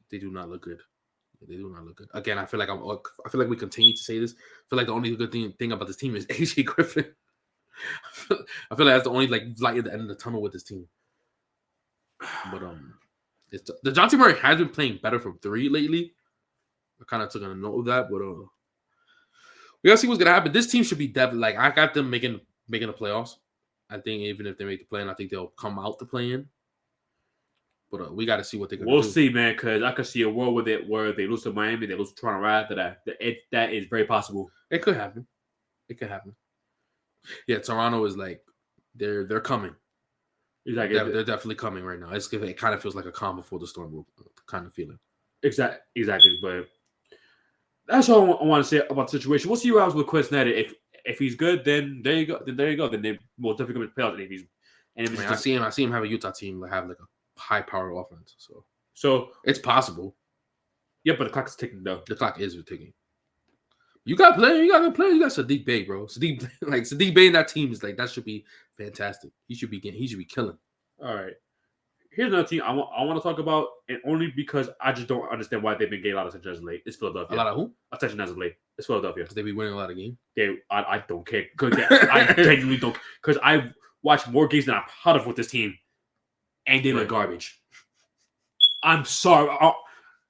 They do not look good. They do not look good. Again, I feel like we continue to say this. I feel like the only good thing about this team is AJ Griffin. I feel like that's the only light at the end of the tunnel with this team. But The Dejounte Murray has been playing better from 3 lately. I kind of took a note of that, but we gotta see what's gonna happen. This team should be definitely like I got them making the playoffs. I think even if they make the play in, I think they'll come out to play in. But we got to see what they're gonna do. We'll see, man, because I could see a world with it where they lose to Miami, they lose to Toronto right after that. That is very possible. It could happen. Yeah, Toronto is like they're coming. Exactly. They're definitely coming right now. It kind of feels like a calm before the storm kind of feeling. Exactly. But that's all I want to say about the situation. We'll see what happens with Quinn Snyder. If he's good, then there you go. Then they will definitely come to the playoffs. I see him have a Utah team that have like a high power offense. So it's possible. Yeah, but the clock is ticking though. The clock is ticking. You got to play. You got Sadiq Bey, bro. Sadiq Bey in that team is like that should be fantastic. He should be killing. All right. Here's another team I want to talk about, and only because I just don't understand why they've been getting a lot of attention as of late. It's Philadelphia. A lot of who? Attention as of late. It's Philadelphia. Because they be winning a lot of games. I don't care. I genuinely don't. Because I've watched more games than I'm proud of with this team, and they look garbage. I'm sorry.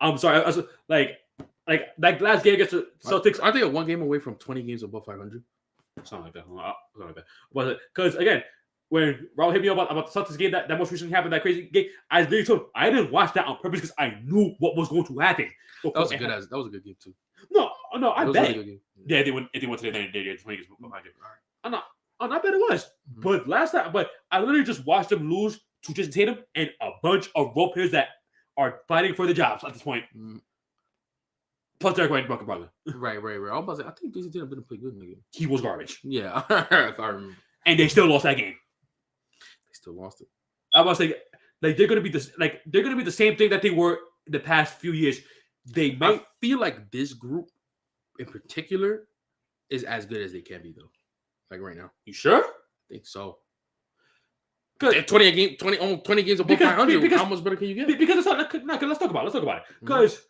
I'm sorry. I was, like that last game against the Celtics. I think they're 1 game away from 20 games above 500. Something like that. But because again, when Raul hit me up about the Celtics game that most recently happened, that crazy game, I literally told him I didn't watch that on purpose because I knew what was going to happen. That was a good game too. No, I bet. Really yeah, they went today. They did 20 games above 500. I bet it was. Mm-hmm. But I literally just watched them lose to Jason Tatum and a bunch of role players that are fighting for the jobs at this point. Mm-hmm. Plus Derek White and Bucket brother. Right. I was about to say, I think Jason Tatum didn't play good in the game. He was garbage. Yeah, if I remember. And they still lost that game. They still lost it. I was saying, like they're gonna be the same thing that they were the past few years. I feel like this group in particular is as good as they can be though. Like right now. You sure? I think so. Good. 20 games above 500. How much better can you get? Because let's talk about it.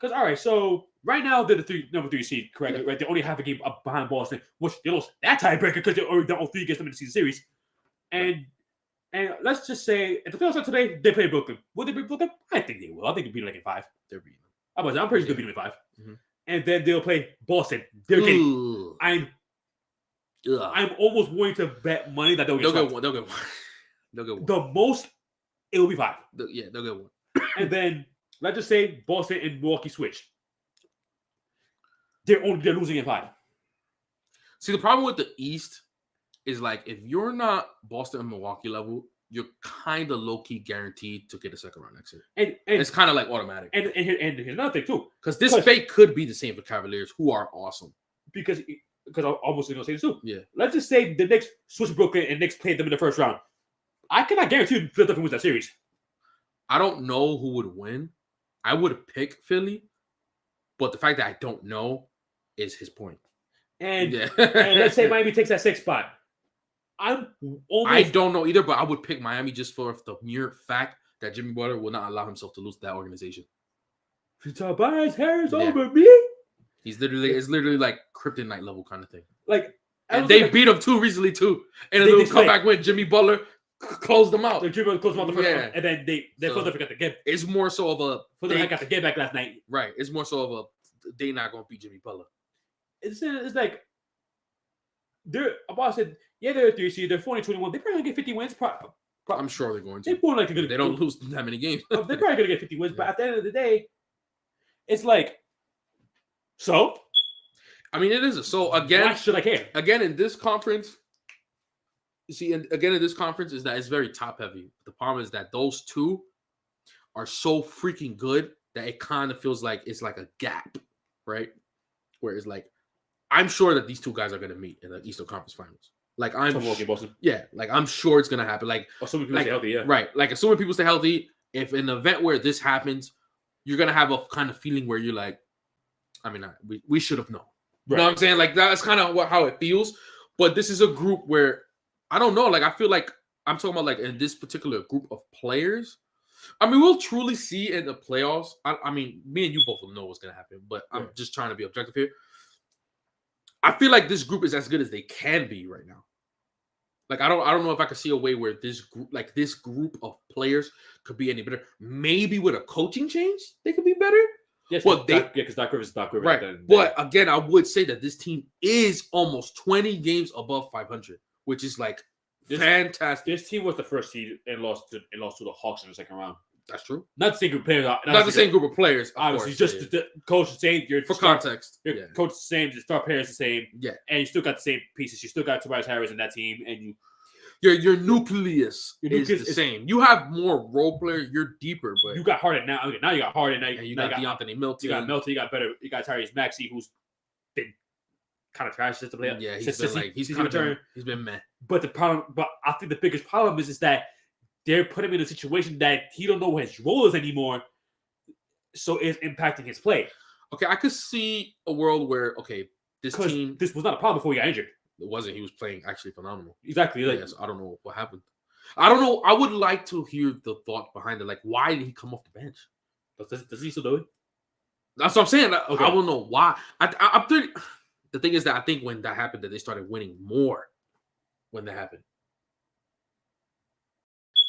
Because all right, so right now they're the number 3 seed, correct? Yeah. Right, they only have a game up behind Boston, which they lost that tiebreaker because they're already down 3 against them in the series. And let's just say if the playoffs are today, they play Brooklyn. Will they beat Brooklyn? I think they will. I think they'll beat them in 5. They're beating them. I'm pretty sure they'll beat them in 5. Mm-hmm. And then they'll play Boston. They're getting. I'm almost willing to bet money that they'll get one. They'll get one. The most, it will be 5. They'll get one. And then let's just say Boston and Milwaukee switch. They're losing in 5. See, the problem with the East is like if you're not Boston and Milwaukee level, you're kind of low-key guaranteed to get a second round exit. And it's kind of like automatic. And here's another thing too. Because this fate could be the same for Cavaliers, who are awesome. Because I'm almost going to say this too. Yeah. Let's just say the Knicks switch Brooklyn and Knicks played them in the first round. I cannot guarantee Philadelphia wins that series. I don't know who would win. I would pick Philly, but the fact that I don't know is his point. And let's say Miami takes that 6th spot. I don't know either, but I would pick Miami just for the mere fact that Jimmy Butler will not allow himself to lose that organization. Tobias Harris over me. It's literally like kryptonite level kind of thing. Like, and they beat him too recently too, and then they'll come back when Jimmy Butler closed them out. Jimmy Butler closed them out the first one, and then they Philadelphia got the game. It's more so of a Philadelphia got the game back last night. Right. It's more so of a they not gonna beat Jimmy Butler. It's like they're about to say, yeah, they're 3 seed, they're 40-21. They're probably gonna get 50 wins. I'm sure they're going to. They don't lose that many games. They're probably gonna get 50 wins, but at the end of the day, it's like so. I mean, it is so again. Why should I care? Again, in this conference, you see, again in this conference is that it's very top heavy. The problem is that those two are so freaking good that it kind of feels like it's like a gap, right? Where it's like, I'm sure that these two guys are going to meet in the Eastern Conference Finals. Like Boston. Yeah, like I'm sure it's going to happen. Like assuming people stay healthy, yeah. Right, like assuming people stay healthy. If in an event where this happens, you're going to have a kind of feeling where you're like, I mean, we should have known. Right. You know what I'm saying? Like that's kind of how it feels. But this is a group where I don't know. Like I feel like I'm talking about like in this particular group of players. I mean, we'll truly see in the playoffs. I mean, me and you both will know what's going to happen, but I'm just trying to be objective here. I feel like this group is as good as they can be right now. Like I don't know if I could see a way where this group of players could be any better. Maybe with a coaching change, they could be better. Yes, but because Doc Rivers is Doc Rivers. Right. But again, I would say that this team is almost 20 games above 500, which is like fantastic. This team was the first seed and lost to the Hawks in the second round. That's true. Not the same group of players. Not the same group of players. Obviously, just the coach the same. For context, your coach the same. The star players the same. Yeah, and you still got the same pieces. You still got Tobias Harris in that team, and your nucleus is the same. You have more role players. You're deeper, but you got Harden now. Okay, now you got Harden. Now you got DeAnthony Melton. You got Melton. You got better. You got Tyrese Maxey, who's been kind of trash since the play. Yeah, he's been meh. But I think the biggest problem is that they're putting him in a situation that he don't know what his role is anymore, so it's impacting his play. Okay, I could see a world where this was not a problem before he got injured. It wasn't. He was playing actually phenomenal. Exactly. Yes, I don't know what happened. I don't know. I would like to hear the thought behind it. Like, why did he come off the bench? Does he still do it? That's what I'm saying. Okay. I don't know why. I'm 30. The thing is that I think when that happened, that they started winning more when that happened.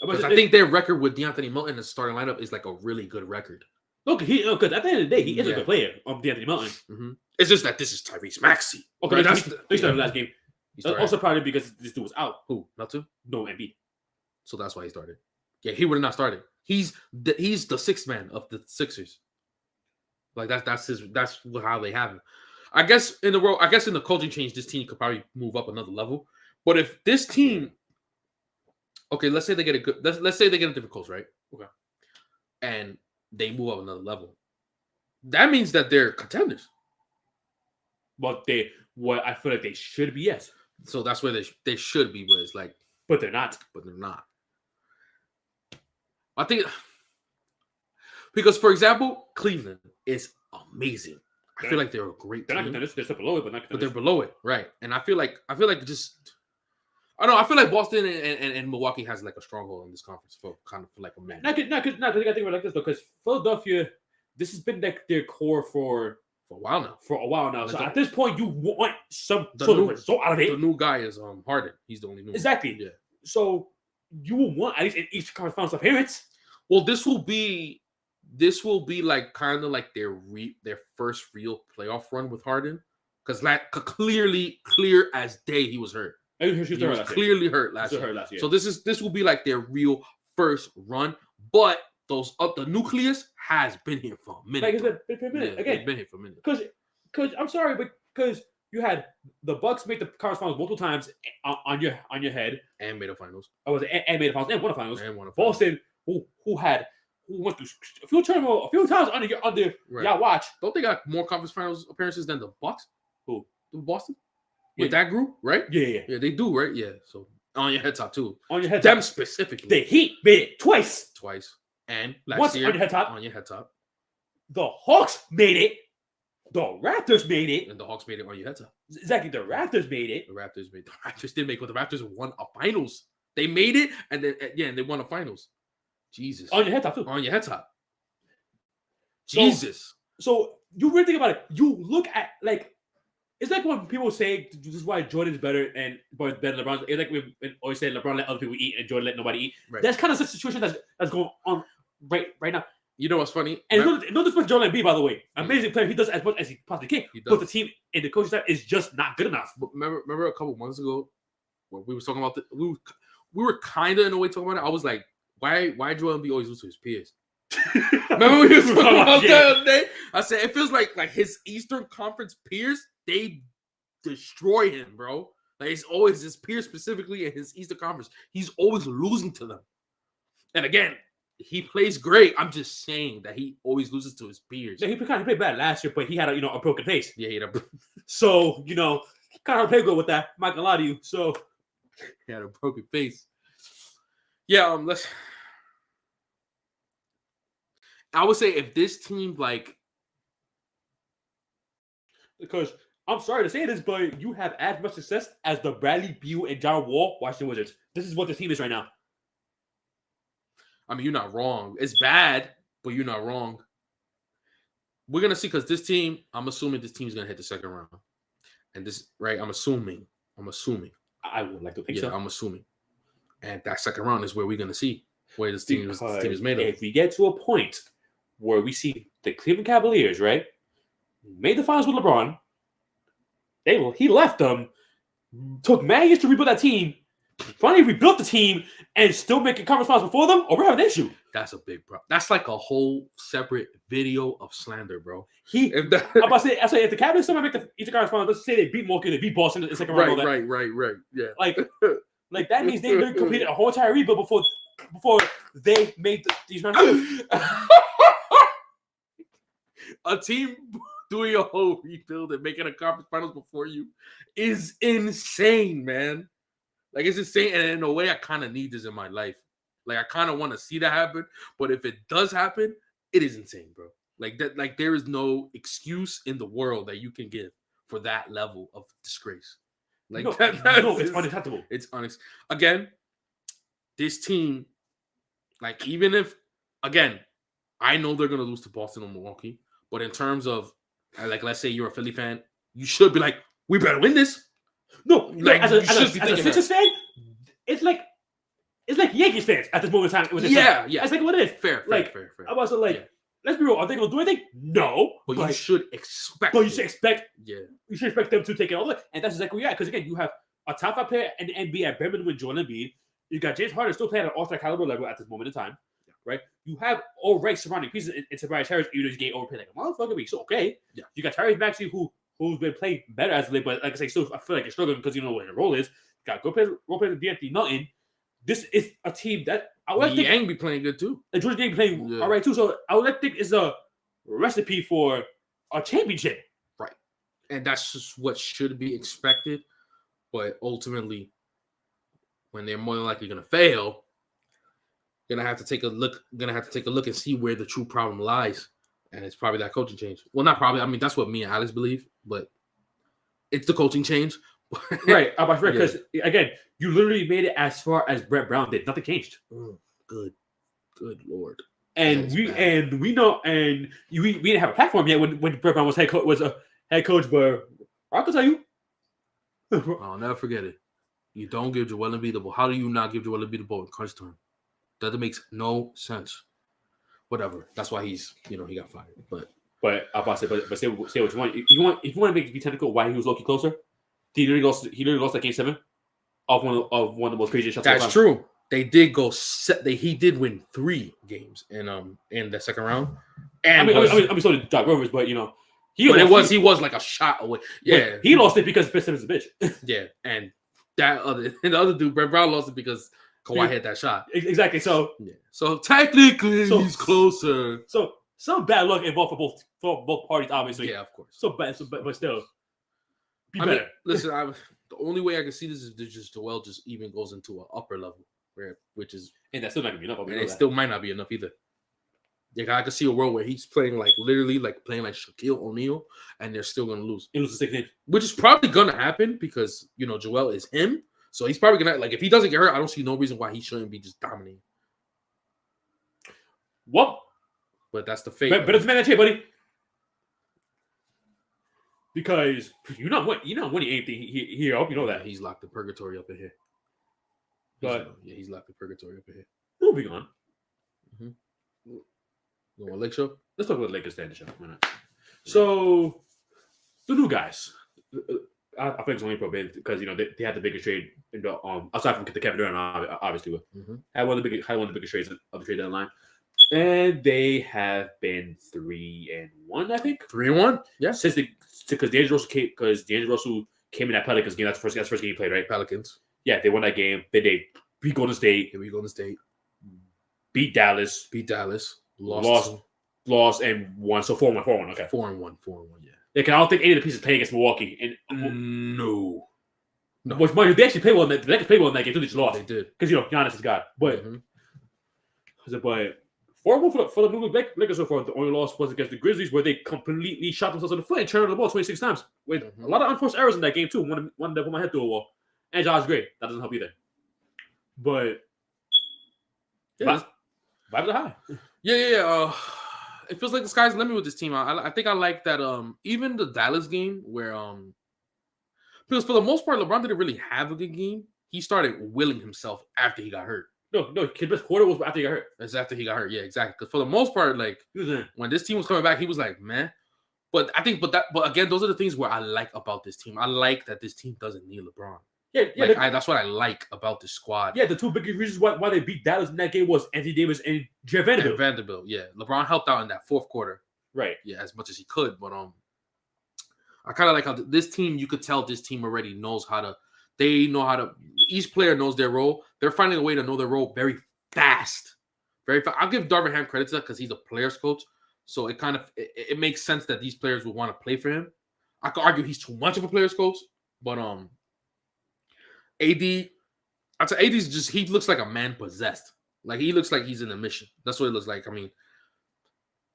Because I think their record with DeAnthony Melton in the starting lineup is like a really good record. Because at the end of the day, he is a good player on DeAnthony Melton. Mm-hmm. It's just that this is Tyrese Maxey. Okay, right? They started last game. Also probably because this dude was out. Who? Melton? No, Embiid. So that's why he started. Yeah, he would have not started. He's the sixth man of the Sixers. Like that's how they have him. I guess in the coaching change, this team could probably move up another level. But if this team, let's say they get a different coach, right? Okay, and they move up another level, that means that they're contenders. Well, I feel like they should be, yes. So that's where they should be, but it's like, but they're not. I think because, for example, Cleveland is amazing. I feel like they're a great team. They're not contenders. They're still below it, but not contenders. But they're below it, right? And I feel like just. I don't know. I feel like Boston and Milwaukee has like a stronghold in this conference for like a man. Not because I think about it like this though, because Philadelphia, this has been like their core for a while now. So at this point, you want some sort of result out of it. The new guy is Harden. He's the only new. Exactly. Yeah. So you will want at least an Eastern Conference Finals appearance. Well, this will be like kind of like their first real playoff run with Harden, because clear as day he was hurt. He was clearly hurt last year. So this will be like their real first run. But the nucleus has been here for a minute. Like it's been for a minute. Yeah, again, been here for a minute. Because I'm sorry, but because you had the Bucks make the conference finals multiple times on your head and made the finals. And made the finals and won the finals. And Boston, who went through a few times under y'all watch. Don't they got more conference finals appearances than the Bucks? Who? Boston? With that group, right? Yeah, they do, right? Yeah. So on your head top too. On your head them top. Specifically. The Heat made it twice. And once year, on your head top. The Hawks made it. The Raptors made it. And the Hawks made it on your head top. Exactly. The Raptors made it. The Raptors did make it. The Raptors won a finals. They made it, and then and they won a finals. Jesus. On your head top too. On your head top. Jesus. So you really think about it. You look at it's like when people say this is why Jordan's better and better than LeBron. It's like we always say LeBron let other people eat and Jordan let nobody eat. Right. That's kind of the situation that's going on right now. You know what's funny? And no disrespect to Jordan B, by the way. Amazing player. He does as much as he possibly can. But the team and the coaching staff is just not good enough. But remember a couple months ago when we were talking about we were kind of in a way talking about it. I was like, why Joel Embiid always lose to his peers? Remember we were talking about that the other day? I said it feels like his Eastern Conference peers, they destroy him, bro. Like it's always his peers specifically in his Eastern Conference. He's always losing to them. And again, he plays great. I'm just saying that he always loses to his peers. Yeah, he played bad last year, but he had a broken face. Yeah, he had so kind of play good with that. I'm not gonna lie to you. So he had a broken face. Yeah, I would say if this team because I'm sorry to say this, but you have as much success as the Bradley Beal and John Wall Washington Wizards. This is what the team is right now. I mean, you're not wrong. It's bad, but you're not wrong. We're gonna see because this team, I'm assuming this team's gonna hit the second round. And this, right? I'm assuming. I would like to think Yeah, so. I'm assuming. And that second round is where we're gonna see where this team is made of. If we get to a point where we see the Cleveland Cavaliers, right, made the finals with LeBron, he left them, took many years to rebuild that team, finally rebuilt the team, and still making conference finals before them, or we're having an issue. That's a big problem. That's like a whole separate video of slander, bro. I'm about to say if the Cavaliers somehow make the Eastern Conference Finals, let's say they beat Milwaukee, they beat Boston in the second round. Right. Yeah. Like that means they literally completed a whole entire rebuild before they made these rounds. A team doing a whole rebuild and making a conference finals before you is insane, man. Like, it's insane. And in a way, I kind of need this in my life. Like, I kind of want to see that happen. But if it does happen, it is insane, bro. Like, that. Like, there is no excuse in the world that you can give for that level of disgrace. Like, no, it's unacceptable. It's again, this team, like, even if, again, I know they're going to lose to Boston or Milwaukee. But in terms of, like, let's say you're a Philly fan, you should be like, we better win this. No, like, as a Sixers fan, it's like Yankees fans at this moment in time. Yeah. That's like what it is. Fair. I was like, let's be real. Are they going to do anything? No. But you should expect. But you should expect. Yeah. You should expect them to take it over, and that's exactly what you have. Because again, you have a top 5 player in the NBA at bare minimum with Joel Embiid. You got James Harden still playing at an all-star caliber level at this moment in time. Right, you have all right surrounding pieces in Tobias Harris. Even though he's getting overpaid like a motherfucker, but he's so okay. Yeah, you got Tyrese Maxey who's been playing better as of late, but like I say, still I feel like you're struggling because you know what your role is. Got good players, role players, D'Anthony Melton. This is a team that I would think Yang be playing good too, and George Yang playing all right too. So I would think is a recipe for a championship, right? And that's just what should be expected. But ultimately, when they're more than likely going to fail. Gonna have to take a look and see where the true problem lies, and it's probably that coaching change. Well, not probably. I mean, that's what me and Alex believe, but it's the coaching change, right? Because again, you literally made it as far as Brett Brown did. Nothing changed. Good Lord. And we know, and we didn't have a platform yet when Brett Brown was head coach. But I can tell you, I'll never forget it. You don't give Joel Embiid the ball. How do you not give Joel Embiid the ball in crunch time? That makes no sense. Whatever. That's why he got fired. But I'm about to say, but say what you want. If you want to make it be technical, why he was low-key closer? He literally lost that game 7 of one of the most crazy shots. That's true. They did go he did win 3 games in the second round. And I mean, so did Doc Rivers, but you know, he was like a shot away. Yeah, he lost it because Ben Simmons is a bitch. Yeah, and the other dude, Brett Brown, lost it because Kawhi hit that shot. Exactly. So technically he's closer. So some bad luck involved for both parties, obviously. Yeah, of course. So bad, but still, be better. Mean, listen, the only way I can see this is just Joel just even goes into an upper level, which is, and that's still not gonna be enough. And it still might not be enough either. Yeah, I can see a world where he's playing like literally like playing like Shaquille O'Neal, and they're still gonna lose. He loses 6 games, which is probably gonna happen because Joel is him. So he's probably gonna if he doesn't get hurt, I don't see no reason why he shouldn't be just dominating. What? But that's the fate. But it's man that buddy. Because you're not winning anything here. I hope you know that. He's locked in purgatory up in here. But he's locked in purgatory up in here. Moving on. Mm-hmm. You want Lake Show? Let's talk about Lakers stand show. So the new guys. I think it's only probably because they had the biggest trade in the aside from the Kevin Durant, obviously had one of the biggest trades of the trade deadline, and they have been 3-1, I think 3-1, yeah. Since because D'Angelo Russell came in that Pelicans game. That's the first game he played, right? Pelicans. Yeah, they won that game. Then they beat Golden State. Beat Dallas. Lost and won. So 4-1. Okay, 4-1. Yeah. I don't think any of the pieces played against Milwaukee. And no. Which mind you, they actually played well. They played well in that game too. They just lost. They did because Giannis is God. But but 4-1 for the new Lakers so far. The only loss was against the Grizzlies, where they completely shot themselves in the foot and turned the ball 26 times with a lot of unforced errors in that game too. One that put my head through a wall. And Josh Gray, that doesn't help either. But vibes are high. Yeah. It feels like the sky's the limit with this team. I think I like that. Even the Dallas game where Because for the most part, LeBron didn't really have a good game. He started willing himself after he got hurt. No, his best quarter was after he got hurt. That's after he got hurt. Yeah, exactly. Because for the most part, like when this team was coming back, he was like, man. But I think, but again, those are the things where I like about this team. I like that this team doesn't need LeBron. Yeah. That's what I like about this squad. Yeah, the two biggest reasons why they beat Dallas in that game was Anthony Davis and Jared Vanderbilt. Yeah. LeBron helped out in that fourth quarter. Right. Yeah, as much as he could. But I kind of like how this team, you could tell this team already knows how to, each player knows their role. They're finding a way to know their role very fast. Very fast. I'll give Darvin Ham credit to that because he's a player's coach. So it makes sense that these players would want to play for him. I could argue he's too much of a player's coach, but AD's just, he looks like a man possessed. Like he looks like he's in a mission. That's what it looks like. I mean,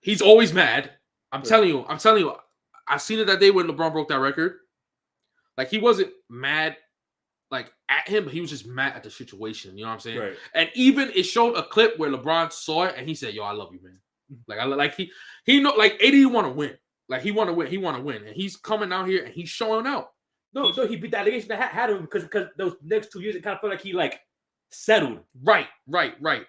he's always mad. I'm telling you, I seen it that day when LeBron broke that record. Like he wasn't mad like at him, but he was just mad at the situation. You know what I'm saying? Right. And even it showed a clip where LeBron saw it and he said, "Yo, I love you, man." Like he know, like AD want to win. Like he want to win. He want to win, and he's coming out here and he's showing out. No, he beat the allegation that had him because those next 2 years it kind of felt like he like settled. Right.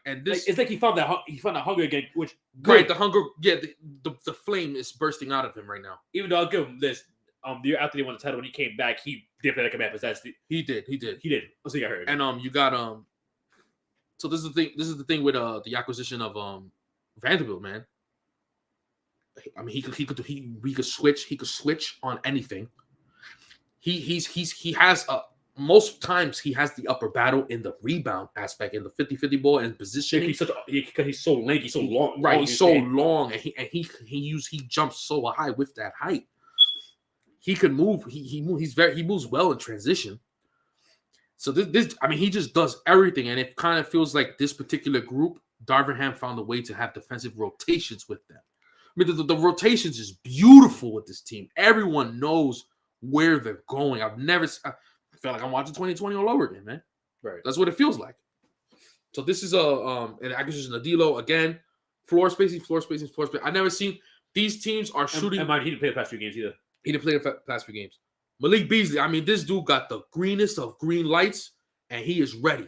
And this, it's like he found that hunger again, which right, the hunger, yeah, the flame is bursting out of him right now. Even though I'll give him this, the year after they won the title, when he came back, he did play like a man possessed. He did. Let's see, I heard. And you got so this is the thing with the acquisition of Vanderbilt, man. I mean, he could switch on anything. He has most times he has the upper battle in the rebound aspect, in the 50-50 ball and positioning. Because he's so lanky, so long. Right, he's so long, and he jumps so high with that height. He can move. He moves well in transition. So this I mean, he just does everything, and it kind of feels like this particular group, Darvin Ham found a way to have defensive rotations with them. I mean, the rotations is beautiful with this team. Everyone knows where they're going. I feel like I'm watching 2020 all over again, man. Right. That's what it feels like. So this is an acquisition of D'Lo again. Floor spacing. I never seen these teams are shooting. And mind, he didn't play the past few games either. He didn't play the past few games. Malik Beasley. I mean, this dude got the greenest of green lights, and he is ready.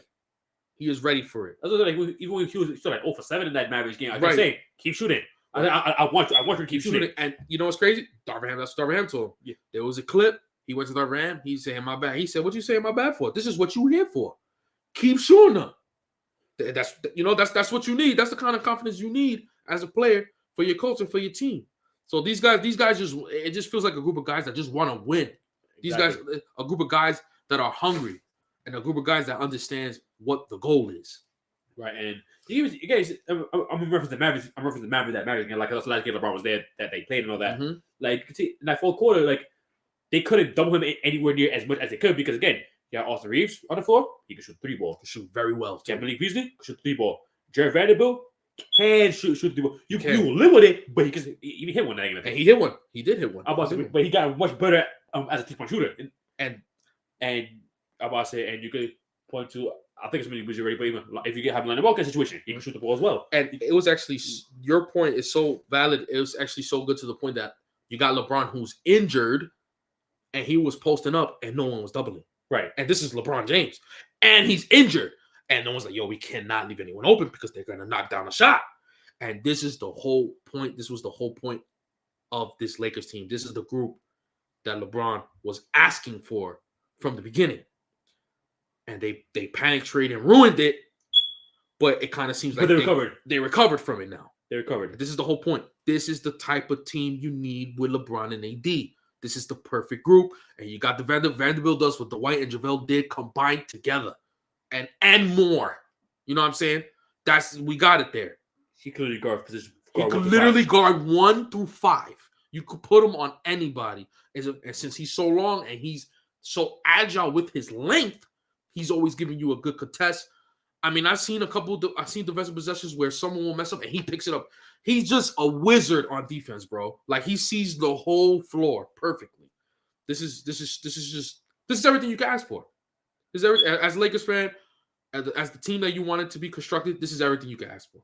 He is ready for it. That's what, like, even when he was still like 0 for 7 in that Mavericks game, I was saying, keep shooting. I want you to keep shooting. And you know what's crazy? Darvin Ham, that's what Darvin Ham told him. Yeah. There was a clip. He went to Darvin Ham. He said, "My bad." He said, "What you saying my bad for? This is what you here for. Keep shooting them." That's what you need. That's the kind of confidence you need as a player for your coach and for your team. So these guys it just feels like a group of guys that just want to win. These guys, a group of guys that are hungry, and a group of guys that understands what the goal is. Right, and you guys, I'm referencing the Mavericks. I'm referencing the Mavericks game. Like, that's the last game LeBron was there that they played and all that. Mm-hmm. Like, see, in that fourth quarter, like, they couldn't double him anywhere near as much as they could because, again, you got Austin Reeves on the floor. He can shoot 3 ball. He can shoot very well. You got Malik Beasley. Can shoot 3 ball. Jared Vanderbilt can shoot 3 ball. You live with it, but he even hit one that game. And he hit one. He did hit one. But he got much better as a 3-point shooter. And I'm about to say, and you could point to, I think it's Malik Beasley already, but even if you have him in the Walker situation, he can shoot the ball as well. And it was actually, your point is so valid. It was actually so good to the point that you got LeBron who's injured, and he was posting up, and no one was doubling. Right. And this is LeBron James. And he's injured. And no one's like, yo, we cannot leave anyone open because they're going to knock down a shot. And this is the whole point. This was the whole point of this Lakers team. This is the group that LeBron was asking for from the beginning. And they panic trade and ruined it. But it kind of seems like they recovered from it now. They recovered. This is the whole point. This is the type of team you need with LeBron and AD. This is the perfect group. And you got the Vanderbilt does what Dwight and JaVale did combined together. And more. You know what I'm saying? We got it there. He could literally guard position. He could literally guard 1 through 5. You could put him on anybody. And since he's so long and he's so agile with his length, he's always giving you a good contest. I mean, I've seen defensive possessions where someone will mess up and he picks it up. He's just a wizard on defense, bro. Like, he sees the whole floor perfectly. This is everything you can ask for. As a Lakers fan, as the team that you wanted to be constructed, this is everything you can ask for.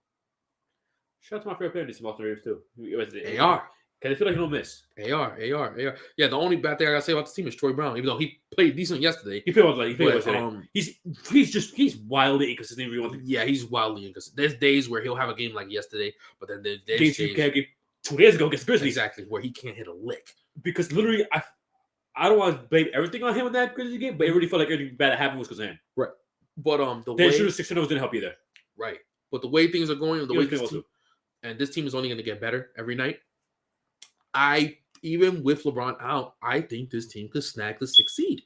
Shout out to my favorite player, Austin Reeves, too. They are. Because they feel like he don't miss. AR. Yeah, the only bad thing I gotta say about this team is Troy Brown. Even though he played decent yesterday, He played yesterday. He's wildly inconsistent. He's wildly inconsistent. There's days where he'll have a game like yesterday, but then there's days 2 days ago against Grizzlies, exactly, where he can't hit a lick. Because literally, I don't want to blame everything on him in that Grizzlies game, but it really felt like everything bad that happened was because of him. Right. But the way shooting 6 turnovers didn't help either. Right. But the way things are going, this team is only going to get better every night. Even with LeBron out, I think this team could snag the 6th seed.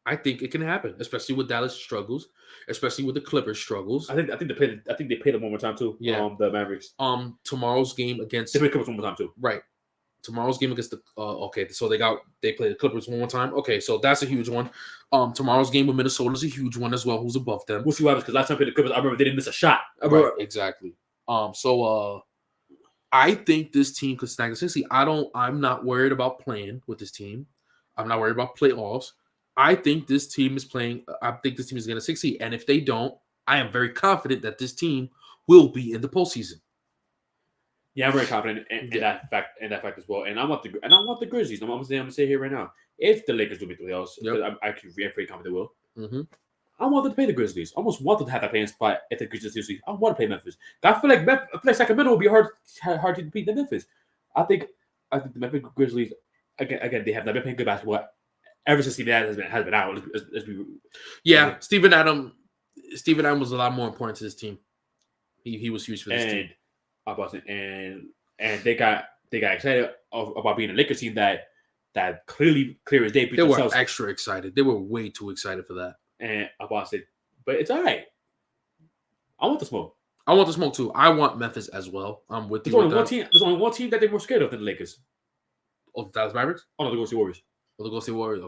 I think it can happen, especially with Dallas struggles, especially with the Clippers struggles. I think they played them one more time too. Yeah. The Mavericks. Tomorrow's game against they played Clippers one more time too. Right. Tomorrow's game against the so they play the Clippers one more time. Okay, so that's a huge one. Tomorrow's game with Minnesota is a huge one as well. Who's above them? We'll see what happens because last time they played the Clippers, I remember they didn't miss a shot. Right, exactly. So I think this team could snag the 6th seed. I'm not worried about playing with this team. I'm not worried about playoffs. I think this team is playing. I think this team is going to 6th seed, and if they don't, I am very confident that this team will be in the postseason. Yeah, I'm very confident in that fact as well. And I want the Grizzlies. I'm gonna say here right now, if the Lakers do make the playoffs, I'm pretty confident they will. Mm-hmm. I want them to play the Grizzlies. I almost want them to have that playing spot if the Grizzlies seriously. I want to play Memphis. I feel like Sacramento will be hard to beat than Memphis. I think the Memphis Grizzlies again they have not been playing good basketball ever since Steven Adams has been out. Steven Adams was a lot more important to this team. He was huge for this team. And they got excited about being a Lakers team that clear as day. They were extra excited. They were way too excited for that. And but it's all right. I want the smoke. I want the smoke too. I want Memphis as well. I'm with you. There's only one team that they're more scared of than the Lakers. Oh, the Dallas Mavericks? Oh no, the Golden State Warriors. Oh, the Golden State Warriors.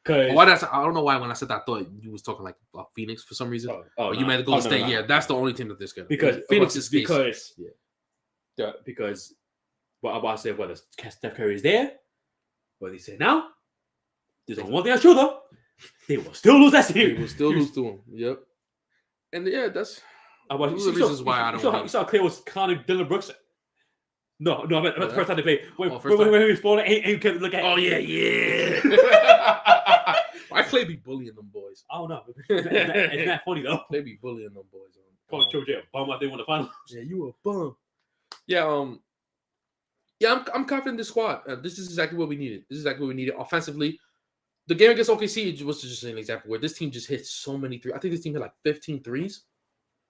Okay. I don't know why when I said that I thought you was talking like about Phoenix for some reason. But you meant the Golden State. No. Yeah, that's the only team that they're scared of. Because Phoenix is because what about to say whether Steph Curry is there, what he said now. There's only one thing that's true though. They will still lose that series. They will still lose to him. Yep. And yeah, that's one of the reasons why I don't. You saw Clay was clowning Dylan Brooks. No, I meant the first time they played. When he was falling, and he kept looking at. Oh yeah. Why Clay be bullying them boys? I don't know. It's not funny though. Clay be bullying them boys. Call Joe J a bum out there won the finals. Yeah, you a bum. Yeah. I'm confident in this squad. This is exactly what we needed. Offensively. The game against OKC was just an example where this team just hit so many threes. I think this team hit like 15 threes.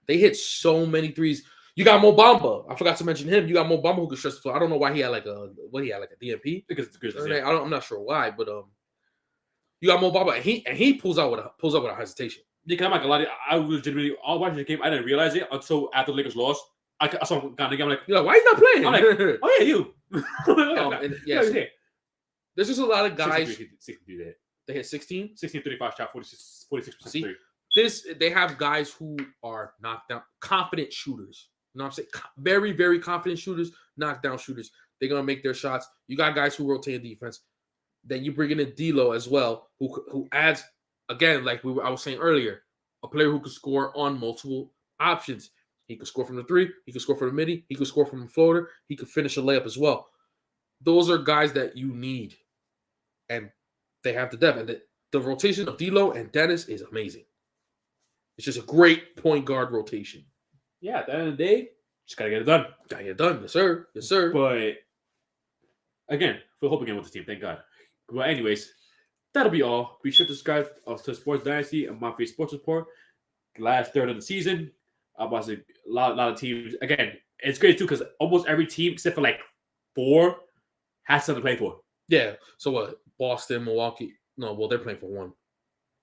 They hit so many threes. You got Mo Bamba. I forgot to mention him. You got Mo Bamba who could stretch the floor. I don't know why he had like a DMP. Because it's good. I'm not sure why, but you got Mo Bamba and he pulls out with a hesitation. Yeah, I'm not gonna lie. I was legitimately watching the game. I didn't realize it until after the Lakers lost. I saw him kind of game. I'm like, you're like, why he's not playing? I'm like, oh yeah, you. There's just a lot of guys. 63 they hit 16? 35 shot, 46%. See, they have guys who are knockdown, confident shooters. You know what I'm saying? Very, very confident shooters, knockdown shooters. They're going to make their shots. You got guys who rotate defense. Then you bring in a D'Lo as well, who adds, again, like I was saying earlier, a player who could score on multiple options. He could score from the three. He could score from the midi. He could score from the floater. He could finish a layup as well. Those are guys that you need. And they have the depth. And the rotation of D'Lo and Dennis is amazing. It's just a great point guard rotation. Yeah, at the end of the day, just got to get it done. Got to get it done. Yes, sir. Yes, sir. But, again, we'll hope again with the team. Thank God. Well, anyways, that'll be all. Be sure to subscribe to Sports Dynasty and Mafia Sports Report. Last third of the season. I was a lot of teams. Again, it's great, too, because almost every team, except for like 4, has something to play for. Yeah. So what? Boston, Milwaukee. No, well, they're playing for 1.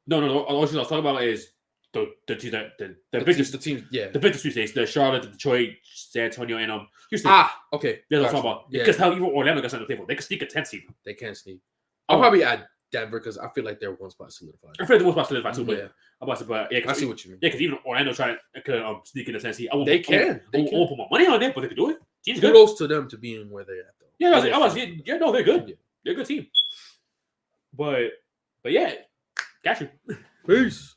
No. All I was talking about is the teams the big Sweet States, the Charlotte, the Detroit, San Antonio, and Houston. Okay. That's what I'm talking about. Yeah. Because how even Orlando got something to play for. They can sneak a 10th seed. They can sneak. I'll probably add Denver because I feel like they're one spot solidified. I feel like they're one spot solidified too, but I see what you mean. Yeah, because even Orlando trying to sneak in the 10th seed. I won't put my money on them, but they can do it. Team's good. Kudos to them to being where they're at, though. Yeah, they're good. Yeah. They're a good team. But yeah, got you. Peace.